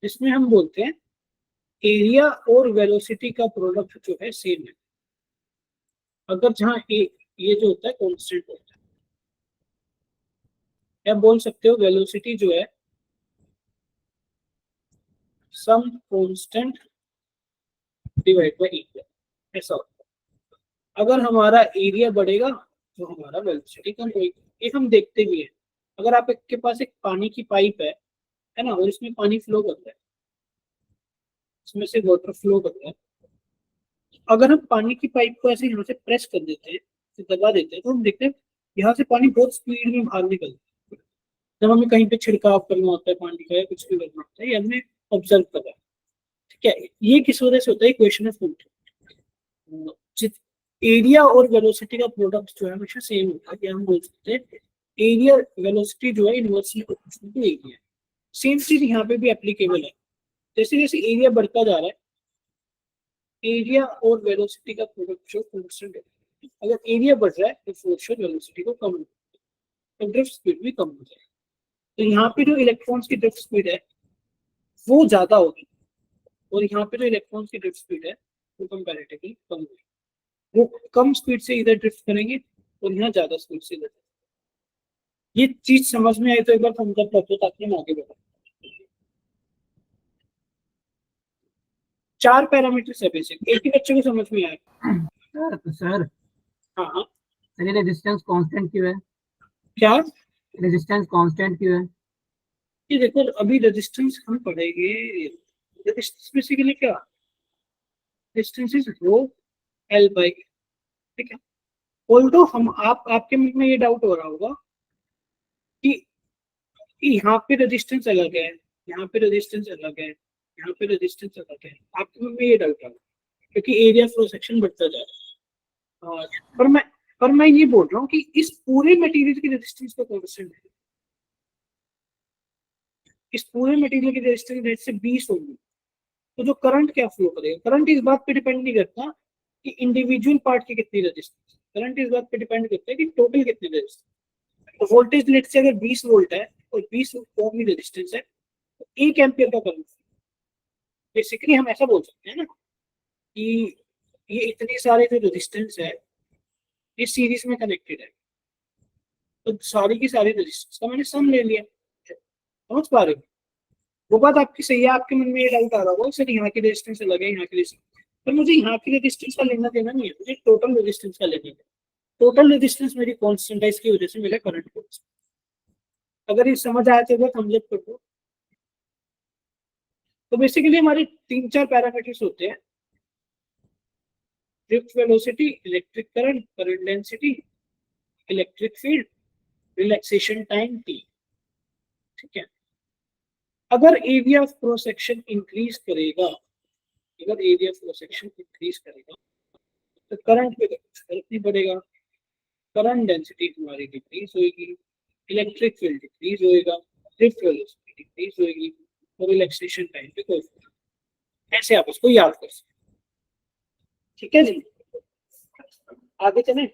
जिसमें हम बोलते हैं एरिया और वेलोसिटी का प्रोडक्ट जो है सेम है, अगर जहां ये जो होता है कांस्टेंट होता है। या बोल सकते हो वेलोसिटी जो है some constant divide by area, ऐसा होता है। अगर हमारा एरिया बढ़ेगा तो हमारा वेलोसिटी कम होगी, ये हम देखते भी है। अगर आपके पास एक पानी की पाइप है ना, और इसमें पानी फ्लो करता है, इसमें से वाटर फ्लो करता है, अगर हम पानी की पाइप को ऐसे यहाँ से प्रेस कर देते हैं, दबा देते हैं, तो हम देखते हैं यहाँ से पानी बहुत स्पीड में बाहर निकलता है। जब हमें कहीं पे छिड़काव करना होता है पानी का या कुछ भी करना होता है, ये हमने ऑब्जर्व करा, ठीक है। ये किस वजह से होता है? Equation of continuity. एरिया और वेलोसिटी का प्रोडक्ट जो है हमेशा सेम होता है, हम बोल सकते हैं एरिया वेलोसिटी जो है inversely proportional to area. Same चीज यहाँ पे भी एप्लीकेबल है। जैसे जैसे एरिया बढ़ता जा रहा है, एरिया और वेलोसिटी का प्रोडक्ट जो कांस्टेंट है, अगर एरिया बढ़ रहा है तो फोर्स वेलोसिटी को कम होगा, तो ड्रिफ्ट स्पीड भी कम हो जाएगी। तो यहाँ पे जो इलेक्ट्रॉन्स की ड्रिफ्ट स्पीड है वो ज्यादा होगी, और यहाँ पे जो इलेक्ट्रॉन्स की ड्रिफ्ट स्पीड है वो कंपैरेटिवली कम होगी। वो कम स्पीड से इधर ड्रिफ्ट करेंगे और यहाँ ज्यादा स्पीड से इधर। ये चीज समझ में आई तो एक बार थम्स अप कर दो ताकि हम आगे बढ़े। 4 पैरामीटर्स है बेसिक, एक ही बच्चे को समझ में आया। सर हाँ हाँ, ये रेजिस्टेंस कांस्टेंट क्यों है? क्या? रेजिस्टेंस कांस्टेंट क्यों है? ये देखो अभी रेजिस्टेंस हम पढ़ेंगे। रेजिस्टेंस बेसिकली क्या, resistance is rho L by, ठीक है। ऑल्दो हम आपके मन में ये डाउट हो रहा होगा कि यहाँ पे रेजिस्टेंस अलग है, यहाँ पे रेजिस्टेंस अलग है, यहाँ पे रेजिस्टेंस अलग है, आपके मन में ये डाउट है क्योंकि एरिया फ्लो सेक्शन बढ़ता जा रहा है। पर मैं ये बोल रहा हूँ कि इस पूरे मटेरियल की रेजिस्टेंस तो कांस्टेंट है। इस पूरे मटेरियल की रेजिस्टेंस से 20 होगी, तो जो करंट क्या फ्लो करेगा, करंट इस बात पे डिपेंड नहीं करता कि इंडिविजुअल पार्ट की कितनी रेजिस्टेंस, करंट इस बात पे डिपेंड करता है कि टोटल कितनी रेजिस्टेंस। तो वोल्टेज लेट से अगर 20 वोल्ट है और 20 ओम की रेजिस्टेंस है तो 1 एम्पियर का करंट, बेसिकली हम ऐसा बोल सकते हैं ना कि ये इतने सारे जो रेजिस्टेंस है ये सीरीज में कनेक्टेड है, तो सारी की सारी रेजिस्टेंस का मैंने सम ले लिया। समझ पा रहे हो? वो बात आपकी सही है, आपके मन में ये डाउट आ रहा होगा सर यहाँ की रेजिस्टेंस अलग है, यहाँ की रेजिस्टेंस, पर मुझे यहाँ की रेजिस्टेंस का लेना देना नहीं है, मुझे टोटल रेजिस्टेंस का लेना है। टोटल रेजिस्टेंस मेरी कांस्टेंट है, इसकी वजह से मेरा करंट कांस्टेंट। अगर ये समझ आया तो थम्स अप कर दो। तो बेसिकली हमारे 3-4 पैरामीटर्स होते हैं, drift velocity, electric current, current density, electric field, relaxation time T, ठीक है। अगर area of cross section increase करेगा, अगर area of cross section increase करेगा तो करंट पे कुछ फर्क नहीं पड़ेगा, करंट डेंसिटी हमारी डिक्रीज होगी, इलेक्ट्रिक फील्ड डिक्रीज होएगा, ड्रिफ्ट वेलोसिटी डिक्रीज होगी और रिलैक्सेशन टाइम पे कोई फर्क नहीं। ऐसे आप उसको याद कर सकते, ठीक है जी। आगे चलें,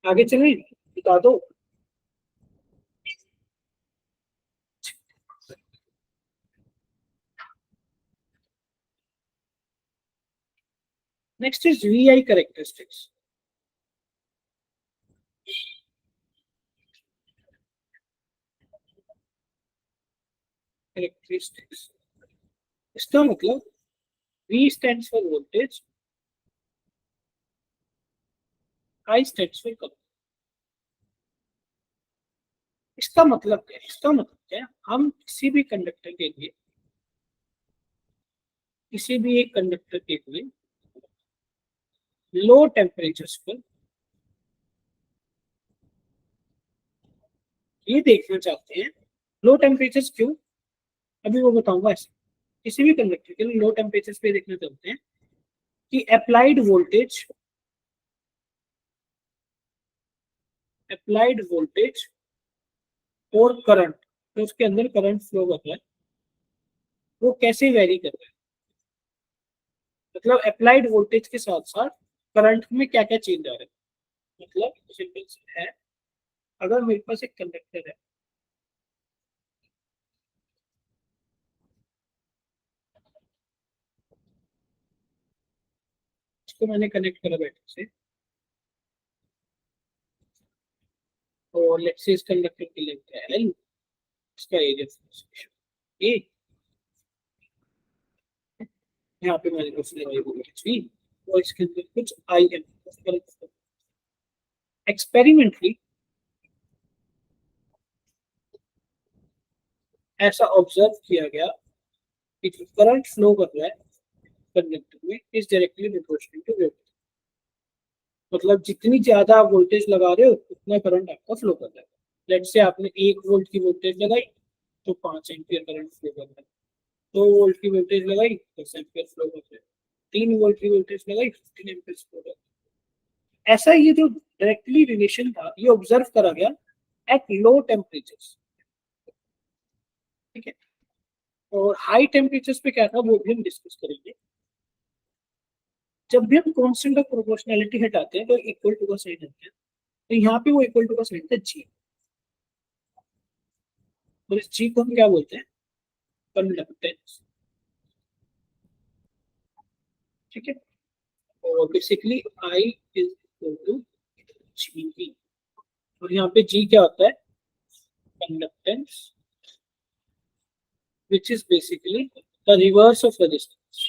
आगे चलें, बता दो। Next is VI characteristics. Characteristics, इसका मतलब V stands for voltage, I stands for current। इसका मतलब क्या है, इसका मतलब क्या है, हम किसी भी कंडक्टर के लिए, किसी भी एक कंडक्टर के लिए लो टेम्परेचर्स पर ये देखना चाहते हैं, लो टेम्परेचर्स क्यों, अभी वो बताऊंगा। ऐसे किसी भी कंडक्टर के लिए लो टेम्परेचर्स पे देखना चाहते हैं कि अप्लाइड वोल्टेज और करंट, तो उसके अंदर करंट फ्लो कर रहा है वो कैसे वेरी कर रहा है, मतलब अप्लाइड वोल्टेज के साथ साथ करंट में क्या क्या चेंज आ रहा है। मतलब सिंपल है, अगर मेरे पास एक कंडक्टर है, इसको मैंने कनेक्ट करा बैटरी से, और लेट्स से इस कंडक्टर की लेंथ है L, इसका एरिया ए, यहाँ पे मैंने कुछ लगाई वोल्टेज V और इसके अंदर कुछ आई एम। एक्सपेरिमेंटली ऐसा ऑब्जर्व किया गया कि जो करंट फ्लो कर रहा है कंडक्टर में is directly proportional to voltage, मतलब जितनी ज्यादा आप वोल्टेज लगा रहे हो उतना करंट आपका फ्लो कर रहा है। लेट से आपने 1 वोल्ट की वोल्टेज लगाई तो 5 एम्पियर करंट फ्लो कर रहा है, 2 वोल्ट की वोल्टेज लगाई 10 एम्पियर फ्लो कर रहा है, 3 वोल्ट की वोल्टेज लगाई 15 एम्पियर फ्लो कर रहा है। ऐसा ये जो डायरेक्टली रिलेशन था ये ऑब्जर्व करा गया एट लो टेम्परेचर्स, ठीक है। और हाई टेम्परेचर्स पे क्या था वो भी हम डिस्कस करेंगे। जब भी हम कांस्टेंट ऑफ प्रोपोर्शनैलिटी हटाते हैं तो इक्वल टू का साइन आता है, तो यहाँ पे वो इक्वल टू का साइन था जी, और इस जी को हम क्या बोलते हैं, कंडक्टेंस, ठीक है। और basically I is equal to G, और यहाँ पे जी क्या होता है, conductance, which is basically the reverse of resistance,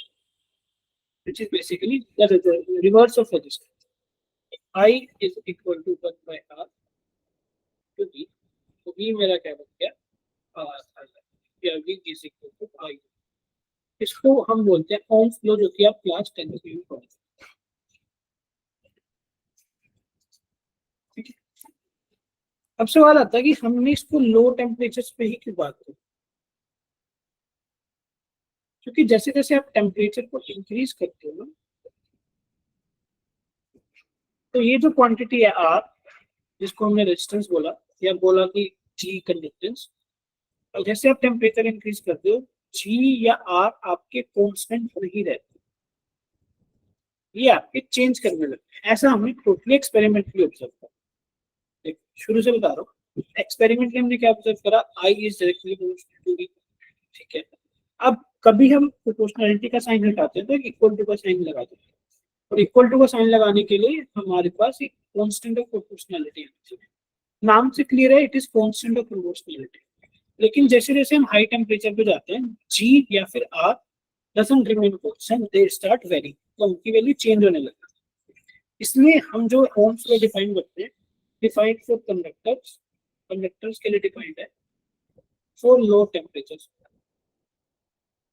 which is basically the reverse of resistance. I is equal to 1 by R to V, तो V मेरा क्या बन गया, R आ गया, या V is equal to I। इसको हम बोलते हैं ओम्स लॉ, जो कि आप क्लास 10 में भी पढ़े। ठीक है, अब सवाल आता है कि हमने इसको लो टेम्परेचर पे ही क्यों बात की, क्योंकि जैसे जैसे आप टेम्परेचर को इंक्रीज करते हो ना, तो ये जो क्वांटिटी है आर, जिसको हमने रेजिस्टेंस बोला, या बोला कि जी कंडक्टेंस, और जैसे आप टेम्परेचर इंक्रीज करते हो, जी या आर आपके कांस्टेंट नहीं रहते, ये आपके चेंज करने लगते हैं। ऐसा हमने टोटली एक्सपेरिमेंटली ऑब्जर्व करा, शुरू से बता रहा हूँ। एक्सपेरिमेंटली हमने क्या ऑब्जर्व करा, I is directly proportional to V. ठीक है, अब कभी हम प्रोपोर्शनलिटी का साइन हटाते हैं तो इक्वल टू का साइन लगाते हैं, और इक्वल टू का साइन लगाने के लिए हमारे पास एक कांस्टेंट ऑफ प्रोपोर्शनलिटी है। नाम से क्लियर है, it is constant of proportionality. लेकिन जैसे जैसे हम हाई टेम्परेचर पे जाते हैं, जी या फिर R doesn't remain constant, they start vary, तो उनकी वैल्यू चेंज होने लगती है। इसलिए हम जो ओम्स लॉ डिफाइन करते हैं, डिफाइंड फॉर कंडक्टर्स, कंडक्टर्स के लिए डिफाइंड है, for low temperatures,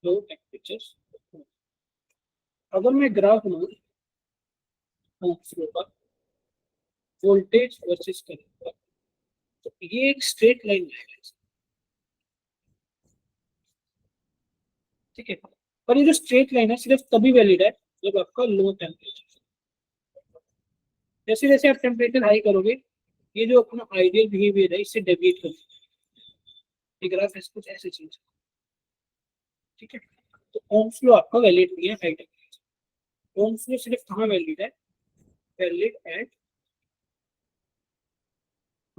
low temperatures. अगर मैं ग्राफ बनाऊं ओम्स लॉ का, वोल्टेज वर्सेस करंट, तो ये एक स्ट्रेट लाइन है, ठीक है। पर ये जो स्ट्रेट लाइन है सिर्फ तभी वैलिड है जब आपका लो टेम्परेचर, जैसे जैसे आप टेम्परेचर हाई करोगे, ये जो अपना आइडियल बिहेवियर है इससे डेविएट कर, ये ग्राफ ऐसे कुछ ऐसे चीज, ठीक है। तो ओम्स लॉ आपका वैलिड नहीं है हाई टेम्परेचर, ओम्स लॉ सिर्फ कहाँ वैलिड है, वैलिड एट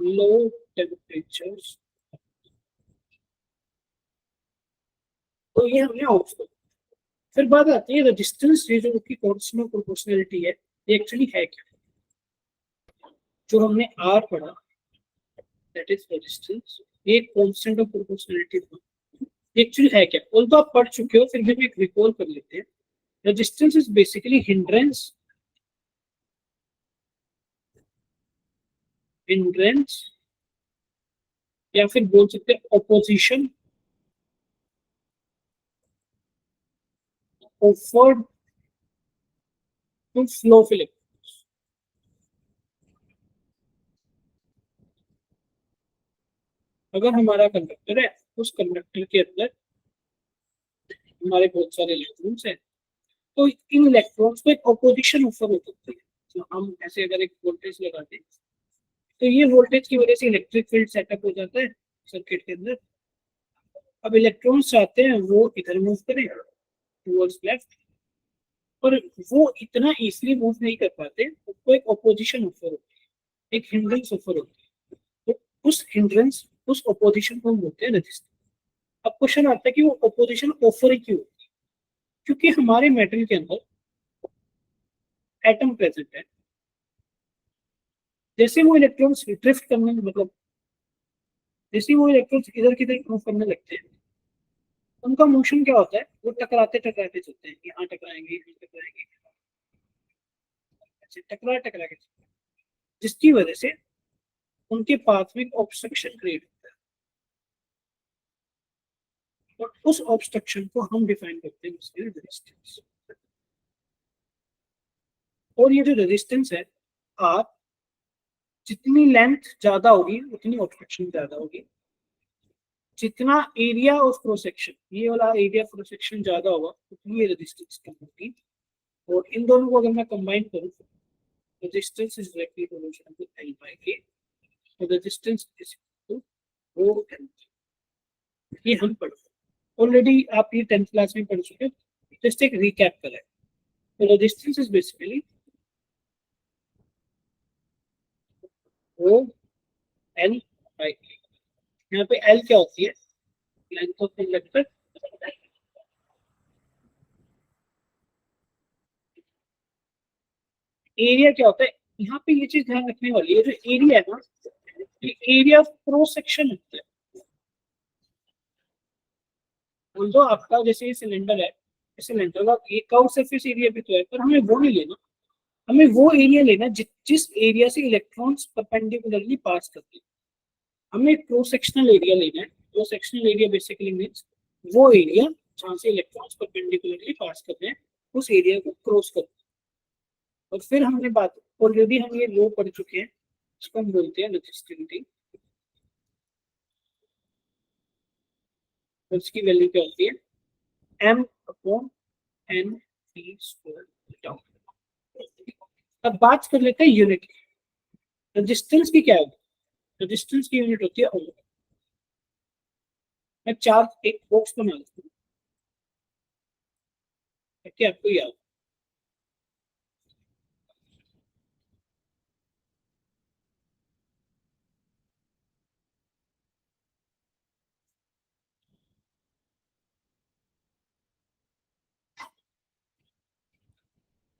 लो टेम्परेचर्स। तो ये हमने ओम्स लॉ। फिर बात आती है रेजिस्टेंस, ये जो उसकी कांस्टेंट प्रोपोर्शनलिटी है, ये एक्चुअली है क्या, जो हमने आर पढ़ा, दैट इज रेजिस्टेंस, ये कांस्टेंट ऑफ प्रोपोर्शनलिटी एक्चुअली है क्या। ऑल तो आप पढ़ चुके हो, फिर भी एक रिकॉल कर लेते हैं। Resistance is basically hindrance, hindrance या फिर बोल सकते हैं opposition offered to flow of electrons. अगर हमारा कंडक्टर है, उस कंडक्टर के अंदर हमारे बहुत सारे इलेक्ट्रॉन्स हैं, तो इन इलेक्ट्रॉन्स को एक ऑपोजिशन ऑफर हो सकती है। तो हम ऐसे अगर एक वोल्टेज लगाते हैं, तो ये वोल्टेज की वजह से इलेक्ट्रिक फील्ड सेटअप हो जाता है सर्किट के अंदर। अब इलेक्ट्रॉन्स चाहते हैं वो इधर मूव करें टूवर्ड्स लेफ्ट, पर वो इतना इजीली मूव नहीं कर पाते, उसको एक ऑपोजिशन ऑफर होती है, एक हिंड्रेंस ऑफर होती है। तो उस हिंड्रेंस, उस ऑपोजिशन को हम बोलते हैं रेजिस्टेंस। अब क्वेश्चन आता है कि वो ऑपोजिशन ऑफर ही क्यों होती है, क्योंकि हमारे मेटल के अंदर एटम प्रेजेंट है। जैसे वो इलेक्ट्रॉन्स ड्रिफ्ट करने, मतलब जैसे वो इलेक्ट्रॉन्स इधर किधर मूव करने लगते हैं, उनका मोशन क्या होता है, वो टकराते टकराते चलते हैं, यहाँ टकराएंगे, यहाँ टकराएंगे, ऐसे टकरा टकरा के, जिसकी वजह से उनके पाथ में ऑब्स्ट्रक्शन क्रिएट होता है, और उस ऑब्स्ट्रक्शन को हम डिफाइन करते हैं रेजिस्टेंस। और ये जो रेजिस्टेंस है, आप जितनी लेंथ ज्यादा होगी उतनी ऑब्स्ट्रक्शन ज्यादा होगी, जितना एरिया ऑफ क्रॉस सेक्शन, ये वाला एरिया क्रॉस सेक्शन ज्यादा होगा उतनी ये रेजिस्टेंस कम होगी। और इन दोनों को अगर मैं कंबाइन करूं, resistance is directly proportional to L by A, तो resistance is equal to rho L। ये हम पढ़ ऑलरेडी, आप ये 10th क्लास में पढ़ चुके हो, जस्ट एक रिकैप करें। तो resistance is basically rho L by A। यहाँ पे L क्या होती है, लेंथ ऑफ कंडक्टर, एरिया क्या होता है, यहाँ पे ये चीज ध्यान रखने वाली है, जो एरिया है ना, ये एरिया ऑफ क्रॉस सेक्शन होता है। तो आपका जैसे ये सिलेंडर है, सिलेंडर का एक कर्व सरफेस एरिया भी तो है, पर हमें वो नहीं लेना, हमें वो एरिया लेना जिस एरिया से इलेक्ट्रॉन्स परपेंडिकुलरली पास करते हैं। हमें क्रॉस सेक्शनल एरिया लेना है। Cross sectional area basically means वो एरिया जहाँ से इलेक्ट्रॉन्स परपेंडिकुलरली पास कर रहे हैं, उस एरिया को क्रॉस करते हैं। और फिर हमने बात, ऑलरेडी हम ये लो पढ़ चुके हैं, इसको हम बोलते हैं रेजिस्टिविटी। उसकी वैल्यू क्या होती है, m upon n t square tau. अब बात कर लेते हैं यूनिट की। रेजिस्टेंस की क्या है, रेजिस्टेंस की यूनिट होती है ओम। मैं चार एक बॉक्स बना लेता हूँ ताकि आपको याद।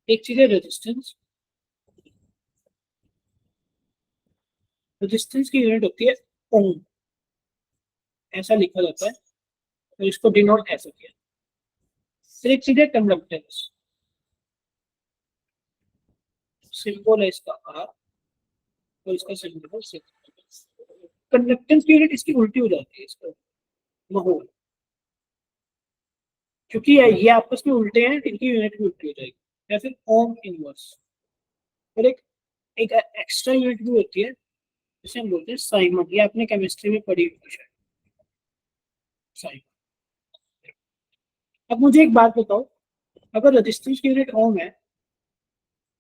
एक चीज है रेजिस्टेंस, रेजिस्टेंस की यूनिट होती है ओम, ऐसा लिखा जाता है, तो इसको डिनोट ऐसा किया। फिर एक चीज है कंडक्टेंस, सिंबल है इसका आर और इसका सिंबल है सिग्मा। कंडक्टेंस की यूनिट इसकी उल्टी हो जाती है, इसका माहौल, क्योंकि ये आपस में उल्टे हैं, इनकी यूनिट भी उल्टी हो जाएगी। या फिर ओम इनवर्स। और एक एक एक्स्ट्रा यूनिट भी होती है जिसे हम बोलते हैं साइमन, ये आपने केमिस्ट्री में पढ़ी हुई है साइमन। अब मुझे एक बात बताओ, अगर रेजिस्टेंस की यूनिट ओम है,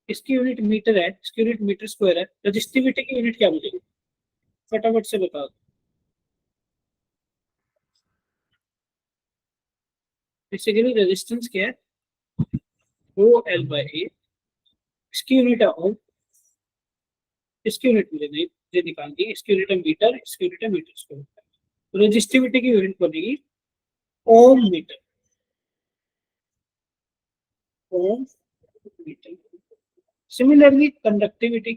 इसकी यूनिट मीटर है, इसकी यूनिट मीटर स्क्वायर है, रेजिस्टिविटी की यूनिट क्या मिलेगी, फटाफट से बता दो। बेसिकली रेजिस्टेंस क्या है, वो एल बाई ए, इसकी यूनिट है ओम, इसकी यूनिट मुझे नहीं, मुझे निकालनी है, इसकी यूनिट है मीटर, इसकी यूनिट है मीटर स्क्वायर। रेजिस्टिविटी की यूनिट बनेगी ओम मीटर, ओम मीटर। सिमिलरली कंडक्टिविटी,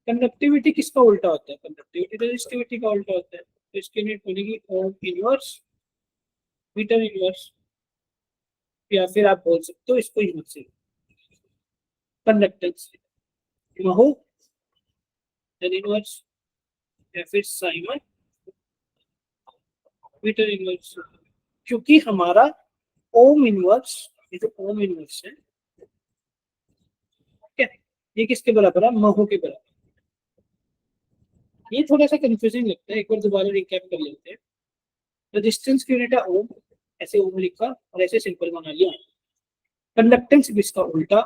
कंडक्टिविटी किसका उल्टा होता है, कंडक्टिविटी रेजिस्टिविटी का उल्टा होता है, तो इसकी यूनिट बनेगी ओम इनवर्स मीटर इनवर्स। या फिर आप बोल सकते हो इसको यूनिट से, कंडक्टेंस महो टेन इनवर्स, या फिर साइमन मीटर इनवर्स। क्योंकि हमारा ओम इनवर्स, ये तो ओम इनवर्स है, क्या ये किसके बराबर है, महो के बराबर। ये थोड़ा सा कंफ्यूजिंग लगता है, एक बार दोबारा रिकैप कर लेते हैं। रेजिस्टेंस की यूनिट है ओम, ऐसे ओम लिखा और ऐसे सिंपल बना लिया। कंडक्टेंस भी इसका उल्टा,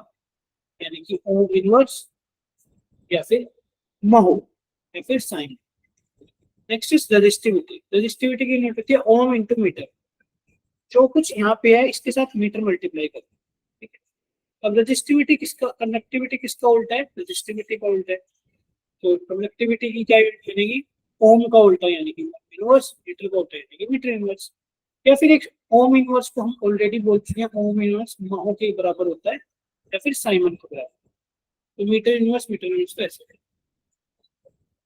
यानी कि ओम इनवर्स या फिर महो या फिर साइन। नेक्स्ट इज रेजिस्टिविटी, रेजिस्टिविटी की यूनिट होती है ओम इंटू मीटर। जो कुछ यहाँ पे है इसके साथ मीटर मल्टीप्लाई करो, ठीक है। अब रेजिस्टिविटी किसका, कंडक्टिविटी किसका उल्टा है, रेजिस्टिविटी का उल्टा है। तो कंडक्टिविटी की क्या यूनिट बनेगी, ओम का उल्टा यानी कि इनवर्स, मीटर का उल्टा यानी कि मीटर इनवर्स। या फिर एक ओम इनवर्स को हम ऑलरेडी बोल चुके हैं, ओम इनवर्स महो के बराबर होता है या फिर साइमन के बराबर। तो मीटर इनवर्स तो ऐसे है।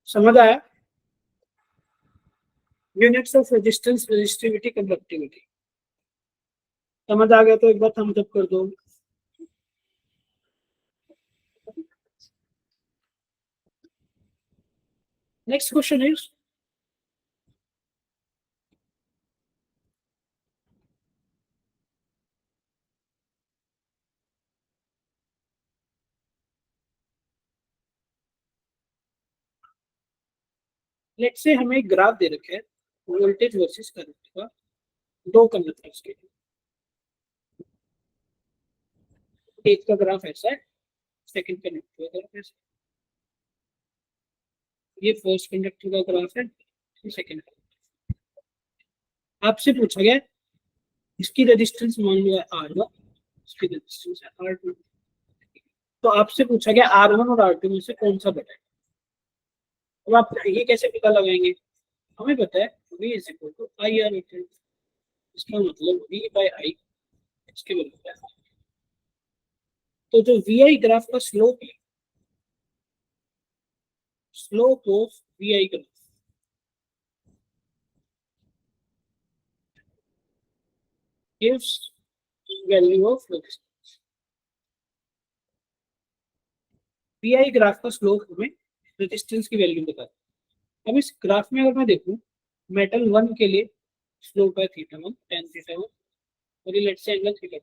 समझ आया, units of resistance, resistivity, conductivity. समझ आ गया तो एक बार थम्स अप कर दो। Next question is, let's say हमें एक ग्राफ दे रखे है वोल्टेज वर्सेस करंट का, दो कंडक्टर्स के लिए। एक का ग्राफ ऐसा है, सेकंड कंडक्टर का ग्राफ ऐसा है। ये फर्स्ट कंडक्टर का ग्राफ है, सेकंड। आपसे पूछा गया इसकी रेजिस्टेंस मान लो आर वन, इसकी रेजिस्टेंस है आर टू। तो आपसे पूछा गया आर वन और आर टू में से कौन सा बड़ा है। अब आप ये कैसे पता लगाएंगे, हमें पता है V is equal to I R, इसका मतलब V बाई आई इसके बराबर है। तो जो वी आई ग्राफ का स्लोप है, slope of V I graph gives value of resistance. V I graph का स्लोप हमें रेजिस्टेंस की वैल्यू बताता है। अब इस ग्राफ में अगर मैं देखूं, मेटल 1 के लिए स्लोप है थीटा 1 tan थीटा 1 और ये लेट्स से एंगल थीटा।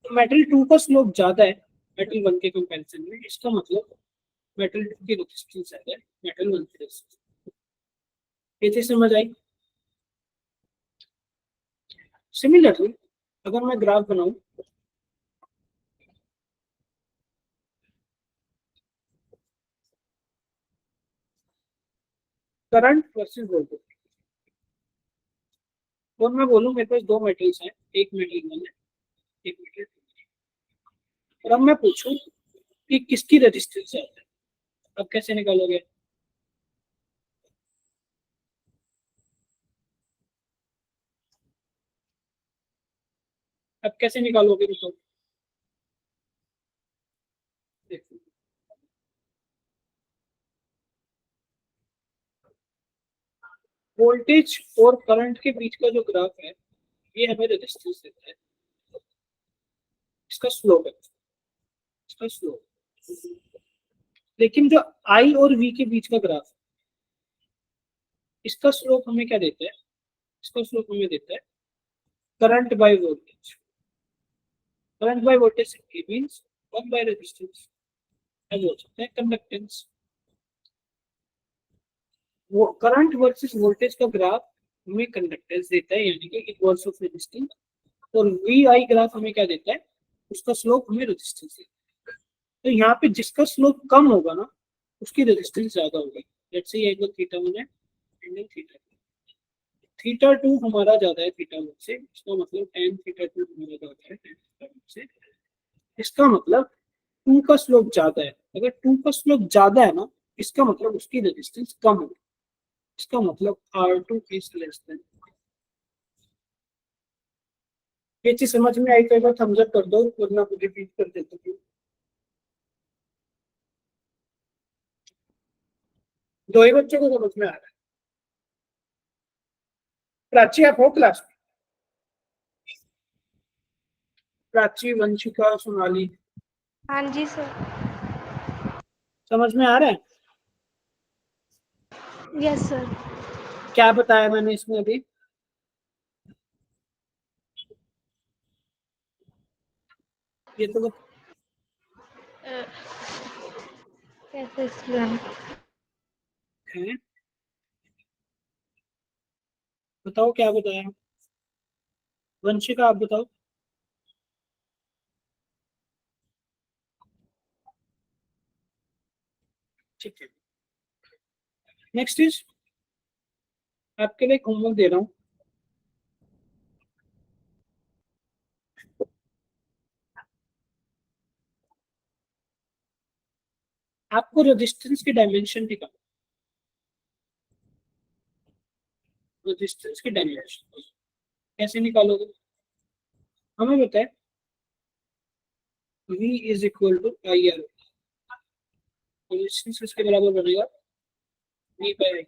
तो मेटल 2 का स्लोप ज्यादा है मेटल 1 के कंपैरिजन में, इसका मतलब मेटल 2 की रेजिस्टेंस ज्यादा है मेटल 1 की रेजिस्टेंस। ये चीज समझ आई? सिमिलरली अगर मैं ग्राफ बनाऊं, करंट वर्सेस वोल्टेज, और मैं बोलूं मेरे पास दो मेटल्स हैं, एक मेटल 1 है एक मेटल 2 है, और अब मैं पूछूं कि किसकी रेजिस्टेंस ज्यादा है, अब कैसे निकालोगे? अब कैसे निकालोगे बताओ? देखो, वोल्टेज और करंट के बीच का जो ग्राफ है ये हमें रेजिस्टेंस देता है, इसका स्लोप है, इसका स्लोप। लेकिन जो आई और वी के बीच का ग्राफ, इसका स्लोप हमें क्या देता है? इसका स्लोप हमें देता है current by voltage. Current by voltage means 1 by resistance, ऐसा हो सकता है कंडक्टेंस। वो करंट वर्सेस वोल्टेज का ग्राफ हमें कंडक्टेंस देता है, यानी कि इनवर्स ऑफ रेजिस्टेंस, और वी आई ग्राफ हमें क्या देता है? उसका स्लोप हमें रेजिस्टेंस देता है। तो यहाँ पे जिसका स्लोप कम होगा ना उसकी रेजिस्टेंस ज्यादा होगी। लेट्स से ये एंगल थीटा 1 है, एंगल थीटा 2, थीटा 2 हमारा ज्यादा है थीटा 1 से, इसका मतलब tan थीटा 2 हमारा ज्यादा है tan थीटा 1 से। इसका मतलब 2 का स्लोप ज्यादा है, अगर 2 का स्लोप ज्यादा है ना इसका मतलब उसकी रेजिस्टेंस कम होगी, इसका मतलब R2 इज लेस देन। ये चीज समझ में आई तो एक बार थम्स अप कर दो, वरना रिपीट कर देता हूँ। दो ही बच्चों को समझ में आ रहा है? प्राची आप हो क्लास में? प्राची, वंशिका, सोनाली, हाँ जी सर। समझ में आ रहा है? Yes sir. क्या बताया मैंने इसमें अभी? ये तो कैसे एक्सप्लेन? है, बताओ क्या बताया? वंशिका आप बताओ। ठीक है, नेक्स्ट इज आपके लिए होमवर्क दे रहा हूँ। आपको रेजिस्टेंस की डायमेंशन निकालना, रेजिस्टेंस की डायमेंशन कैसे निकालोगे? हमें बताए V is equal to I R, resistance किसके बराबर बनेगा? V बाय आई।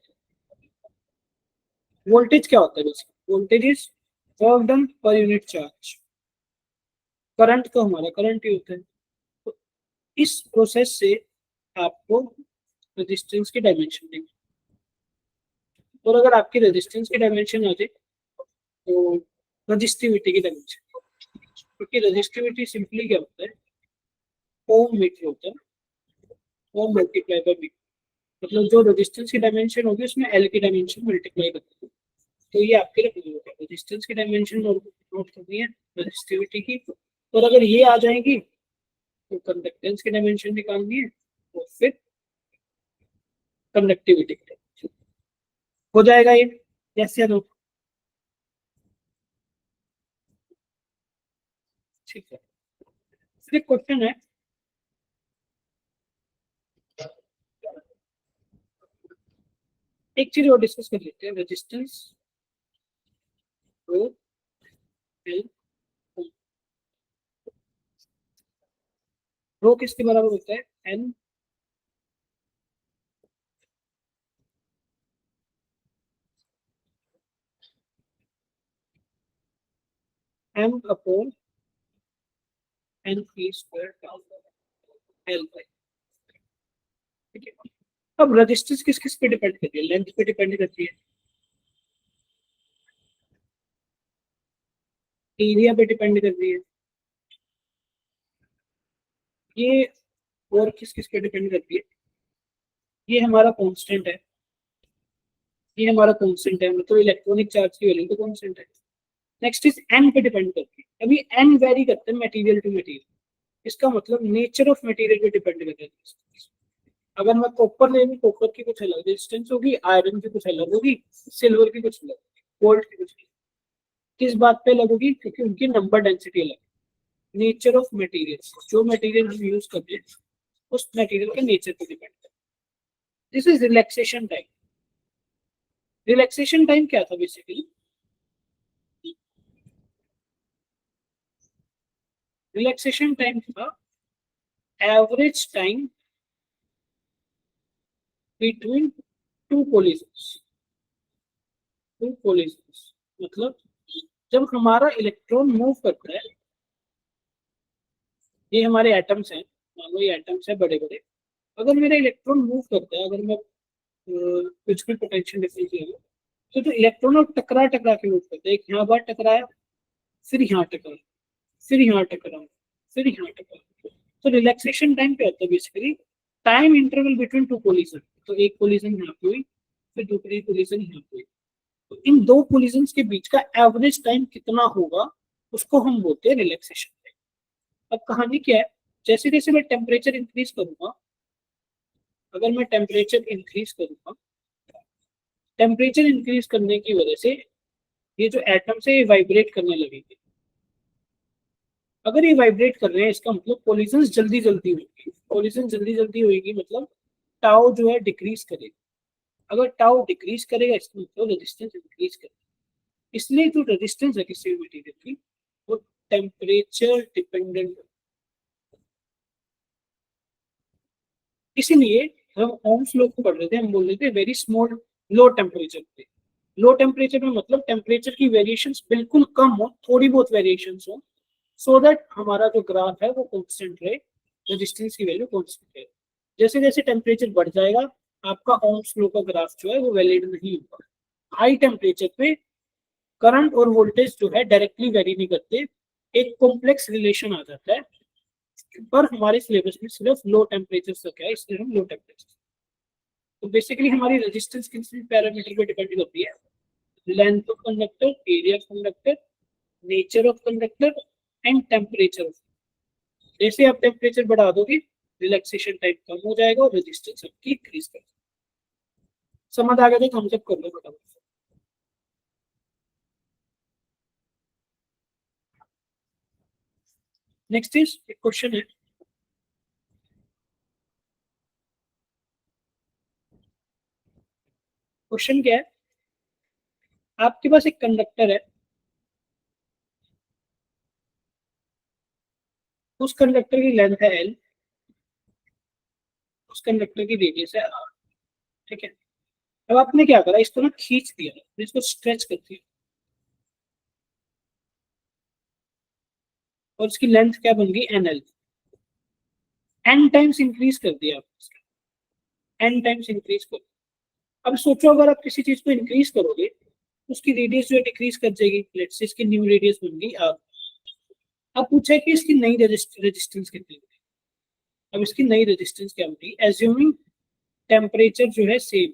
वोल्टेज क्या होता है? Voltage is work done per unit charge. Current तो हमारा करंट ही होता है। तो इस प्रोसेस से आपको रेजिस्टेंस की डायमेंशन देंगे, और अगर आपकी रेजिस्टेंस की डायमेंशन आ जाए तो रजिस्टिविटी की डायमेंशन, क्योंकि रजिस्टिविटी सिंपली क्या होता है? ओम मीटर होता है, ओम मल्टीप्लाई बाय मीटर, मतलब जो रेजिस्टेंस की डायमेंशन होगी उसमें एल की डायमेंशन मल्टीप्लाई करते हैं। तो ये आपके लिए होगा, रेजिस्टेंस की डायमेंशन नोट करनी है, रेजिस्टिविटी की, और अगर ये आ जाएगी तो कंडक्टेंस की डायमेंशन निकालनी है, और फिर कंडक्टिविटी की डायमेंशन। हो जाएगा ये? यस या नो? ठीक है, फिर एक क्वेश्चन है, एक चीज और डिस्कस कर लेते हैं, रेजिस्टेंस रो एल। रो किसके बराबर होता है? N M upon N P square L by, ठीक है। अब रजिस्टेंस किस किस पे डिपेंड करती है? लेंथ पे डिपेंड करती है, एरिया पे डिपेंड करती है, ये और किस किस पे डिपेंड करती है? ये हमारा कांस्टेंट है, ये हमारा कांस्टेंट है, मतलब इलेक्ट्रॉनिक चार्ज की वैल्यू तो कांस्टेंट है। नेक्स्ट इज एन पे डिपेंड करती है। अभी एन वेरी करते हैं मटेरियल टू मटेरियल, इसका मतलब नेचर ऑफ मटेरियल पे डिपेंड करता है। अगर मैं कॉपर ले लूँ, कॉपर की कुछ अलग रेजिस्टेंस होगी, आयरन की कुछ अलग होगी, सिल्वर की कुछ अलग, गोल्ड की कुछ अलग। किस बात पे अलग होगी? क्योंकि उनकी नंबर डेंसिटी अलग, नेचर ऑफ मटेरियल, जो मटेरियल हम यूज करते हैं उस मटेरियल के नेचर पे डिपेंड करता है। This is relaxation time. Relaxation time क्या था बेसिकली? रिलैक्सेशन टाइम था average time between two collisions. Two collisions मतलब जब हमारा इलेक्ट्रॉन मूव करता है, ये हमारे एटम्स हैं, मान लो ये एटम्स है बड़े बड़े, अगर मेरा इलेक्ट्रॉन मूव करता है, अगर मैं फिजिकल पोटेंशियल डिफरेंस ले लूं, तो इलेक्ट्रॉन और टकरा टकरा के मूव करता है। एक यहाँ बार टकराया, फिर यहाँ टकराया, फिर यहाँ टकराया, फिर यहाँ टकराया। तो रिलैक्सेशन टाइम क्या होता है basically? Time interval between two collision. तो एक कोलिजन यहाँ पे हुई, फिर दूसरी कोलिजन यहाँ पे हुई, तो इन दो कोलिजन्स के बीच का एवरेज टाइम कितना होगा उसको हम बोलते हैं रिलैक्सेशन टाइम। अब कहानी क्या है? जैसे जैसे मैं टेम्परेचर इंक्रीज करूंगा, अगर मैं टेम्परेचर इंक्रीज करूंगा, टेम्परेचर इंक्रीज करने की वजह से ये जो एटम्स है ये वाइब्रेट करने लगेंगे। अगर ये वाइब्रेट कर रहे हैं, इसका मतलब कोलिजन्स जल्दी जल्दी होगी। कोलिजन जल्दी जल्दी होगी मतलब टाउ जो है डिक्रीज करेगा। अगर टाउ डिक्रीज करेगा, इसका मतलब रेजिस्टेंस इंक्रीज करेगा। इसलिए जो रेजिस्टेंस है किसी भी मटेरियल की, वो टेम्परेचर डिपेंडेंट। इसीलिए हम ओम्स लॉ को पढ़ रहे थे, हम बोल रहे थे वेरी स्मॉल लो टेम्परेचर पे। लो टेम्परेचर में मतलब टेम्परेचर की वेरिएशंस बिल्कुल कम हो, थोड़ी बहुत वेरिएशंस हो, सो दैट हमारा जो ग्राफ है वो कांस्टेंट रहे, रेजिस्टेंस की वैल्यू कांस्टेंट रहे। जैसे जैसे टेम्परेचर बढ़ जाएगा, आपका ओम्स लॉ का ग्राफ जो है वो वैलिड नहीं होगा। हाई टेम्परेचर पे करंट और वोल्टेज जो है डायरेक्टली वेरी नहीं करते, एक कॉम्प्लेक्स रिलेशन आ जाता है। पर हमारे सिलेबस में सिर्फ लो टेम्परेचर तक है, इसलिए हम लो टेम्परेचर। तो बेसिकली हमारी रेजिस्टेंस किस पैरामीटर पे डिपेंड करती है? Length of conductor, area of conductor, nature of conductor and temperature. जैसे आप टेम्परेचर बढ़ा दोगे, रिलैक्सेशन टाइम कम हो जाएगा और रेजिस्टेंस आपकी इंक्रीज कर। समझ आ गया? तो हम सब कर लो फटाफट। नेक्स्ट इज एक क्वेश्चन है, क्वेश्चन क्या है? आपके पास एक कंडक्टर है, उस कंडक्टर की लेंथ है एल, उस कंडक्टर की रेडियस है आर, ठीक है। अब आपने क्या करा, इसको ना खींच दिया, इसको स्ट्रेच कर दिया, और इसकी लेंथ क्या बन गई? N L. N times increase कर दिया आपने, एन टाइम्स इंक्रीज कर। अब सोचो अगर आप किसी चीज को इंक्रीज करोगे, उसकी रेडियस जो है डिक्रीज कर जाएगी। लेट्स से इसकी न्यू रेडियस बन गई आर। अब पूछा है कि इसकी नई रेजिस्टेंस कितनी होगी। अब इसकी नई रेजिस्टेंस क्या होगी? एज्यूमिंग टेम्परेचर जो है सेम,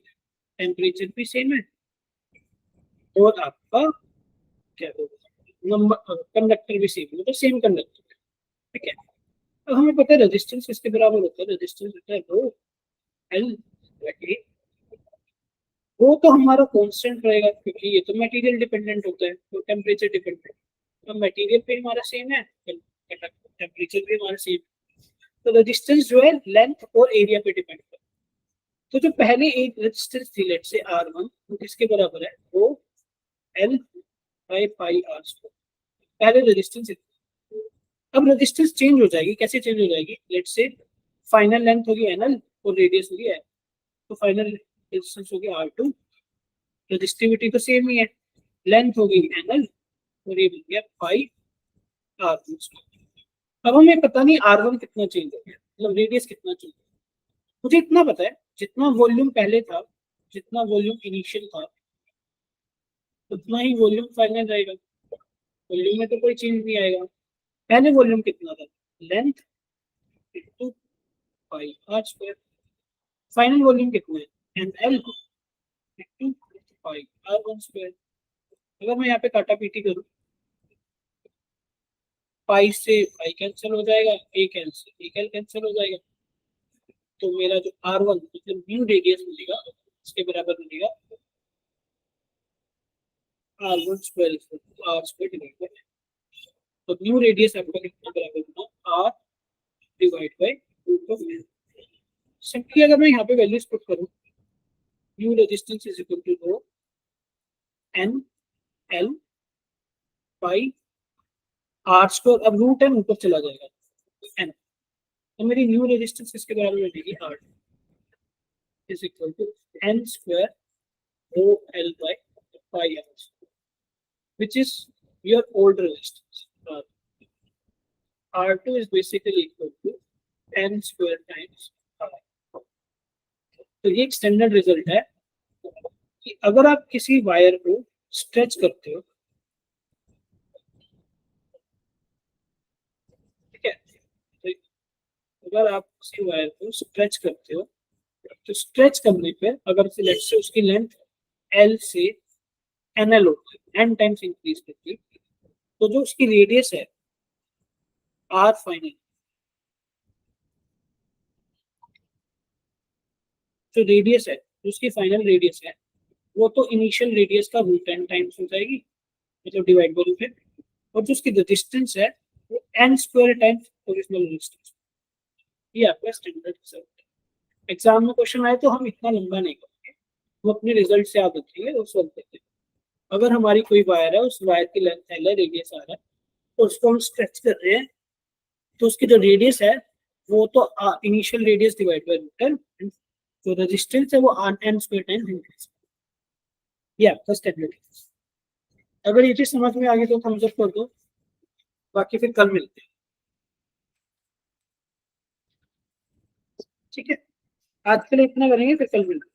टेम्परेचर भी सेम है और आपका क्या होगा, नंबर कंडक्टर भी सेम, मतलब सेम कंडक्टर, ठीक है। अब हमें पता है रेजिस्टेंस किसके बराबर होता है? रेजिस्टेंस होता है रो एल। वो तो हमारा कांस्टेंट रहेगा, क्योंकि ये तो मटेरियल डिपेंडेंट होता है, तो टेम्परेचर डिपेंडेंट। तो मटेरियल पे हमारा सेम है, टेम्परेचर भी हमारा सेम। तो रेजिस्टेंस जो है लेंथ और एरिया पे डिपेंड करता है। तो जो पहले एक रेजिस्टेंस थी, लेट से R1, वो किसके बराबर है? वो L by pi R square. पहले रेजिस्टेंस। अब रेजिस्टेंस चेंज हो जाएगी, कैसे चेंज हो जाएगी? लेट्स से फाइनल लेंथ होगी एनएल और रेडियस होगी एल, तो फाइनल रेजिस्टेंस होगी R2, रेजिस्टिविटी तो सेम ही है, लेंथ होगी एनएल और ये बन गया पाई R1। अब हमें पता नहीं R1 कितना चेंज हो गया, मतलब रेडियस कितना चेंज हो गया। मुझे इतना पता है जितना वॉल्यूम पहले था, जितना वॉल्यूम इनिशियल था, उतना ही वॉल्यूम फाइनल रहेगा। वॉल्यूम में तो कोई चेंज नहीं आएगा। पहले वॉल्यूम कितना था? Length into pi R square. Final volume कितना है? N L into pi R1 square. अगर मैं यहाँ पे काटा पीटी करूँ, पाई से पाई कैंसिल हो जाएगा, ए कैंसिल हो जाएगा, तो मेरा जो R1 मतलब न्यू रेडियस मिलेगा इसके बराबर मिलेगा R1 square R square divide by, तो न्यू रेडियस आपका कितना बराबर होगा? R divide by root of N. Simply अगर मैं यहाँ पे वैल्यूज पुट करूँ, new resistance is equal to N L pi R square, अब रूट एन ऊपर चला जाएगा एन, तो मेरी न्यू रेजिस्टेंस किसके बराबर मिलेगी? R is equal to N square rho L by pi R, which is your old resistance. R2 is basically equal to n square times R. तो ये एक स्टैंडर्ड रिजल्ट है कि अगर आप किसी वायर को स्ट्रेच करते हो, ठीक है, तो अगर आप किसी वायर को स्ट्रेच करते हो, तो स्ट्रेच करने पे अगर लेट्स से उसकी लेंथ L से NL होती है, n टाइम्स इंक्रीज करती है, तो जो उसकी रेडियस है R फाइनल, जो रेडियस है, उसकी फाइनल रेडियस है, वो तो इनिशियल रेडियस का रूट एन टाइम्स हो जाएगी, मतलब डिवाइड बाय रूट एन, और जो उसकी रेजिस्टेंस है वो N square times original resistance. ये आपका स्टैंडर्ड रिजल्ट है। एग्जाम में क्वेश्चन आए तो हम इतना लंबा नहीं करेंगे, वो अपने रिजल्ट से याद रखेंगे और सॉल्व करते हैं। अगर हमारी कोई वायर है, उस वायर की लेंथ एल है, रेडियस आर है, तो उसको हम स्ट्रेच कर रहे हैं, तो उसकी जो रेडियस है वो तो initial radius divide by root N, जो रेजिस्टेंस है वो एन स्क्वायर टाइम्स इंक्रीज। ये आपका स्टैंडर्ड है। अगर ये चीज समझ में आ गई तो थम्स अप कर दो, बाकी फिर कल मिलते हैं, ठीक है? आज के लिए इतना करेंगे, फिर कल मिलते हैं।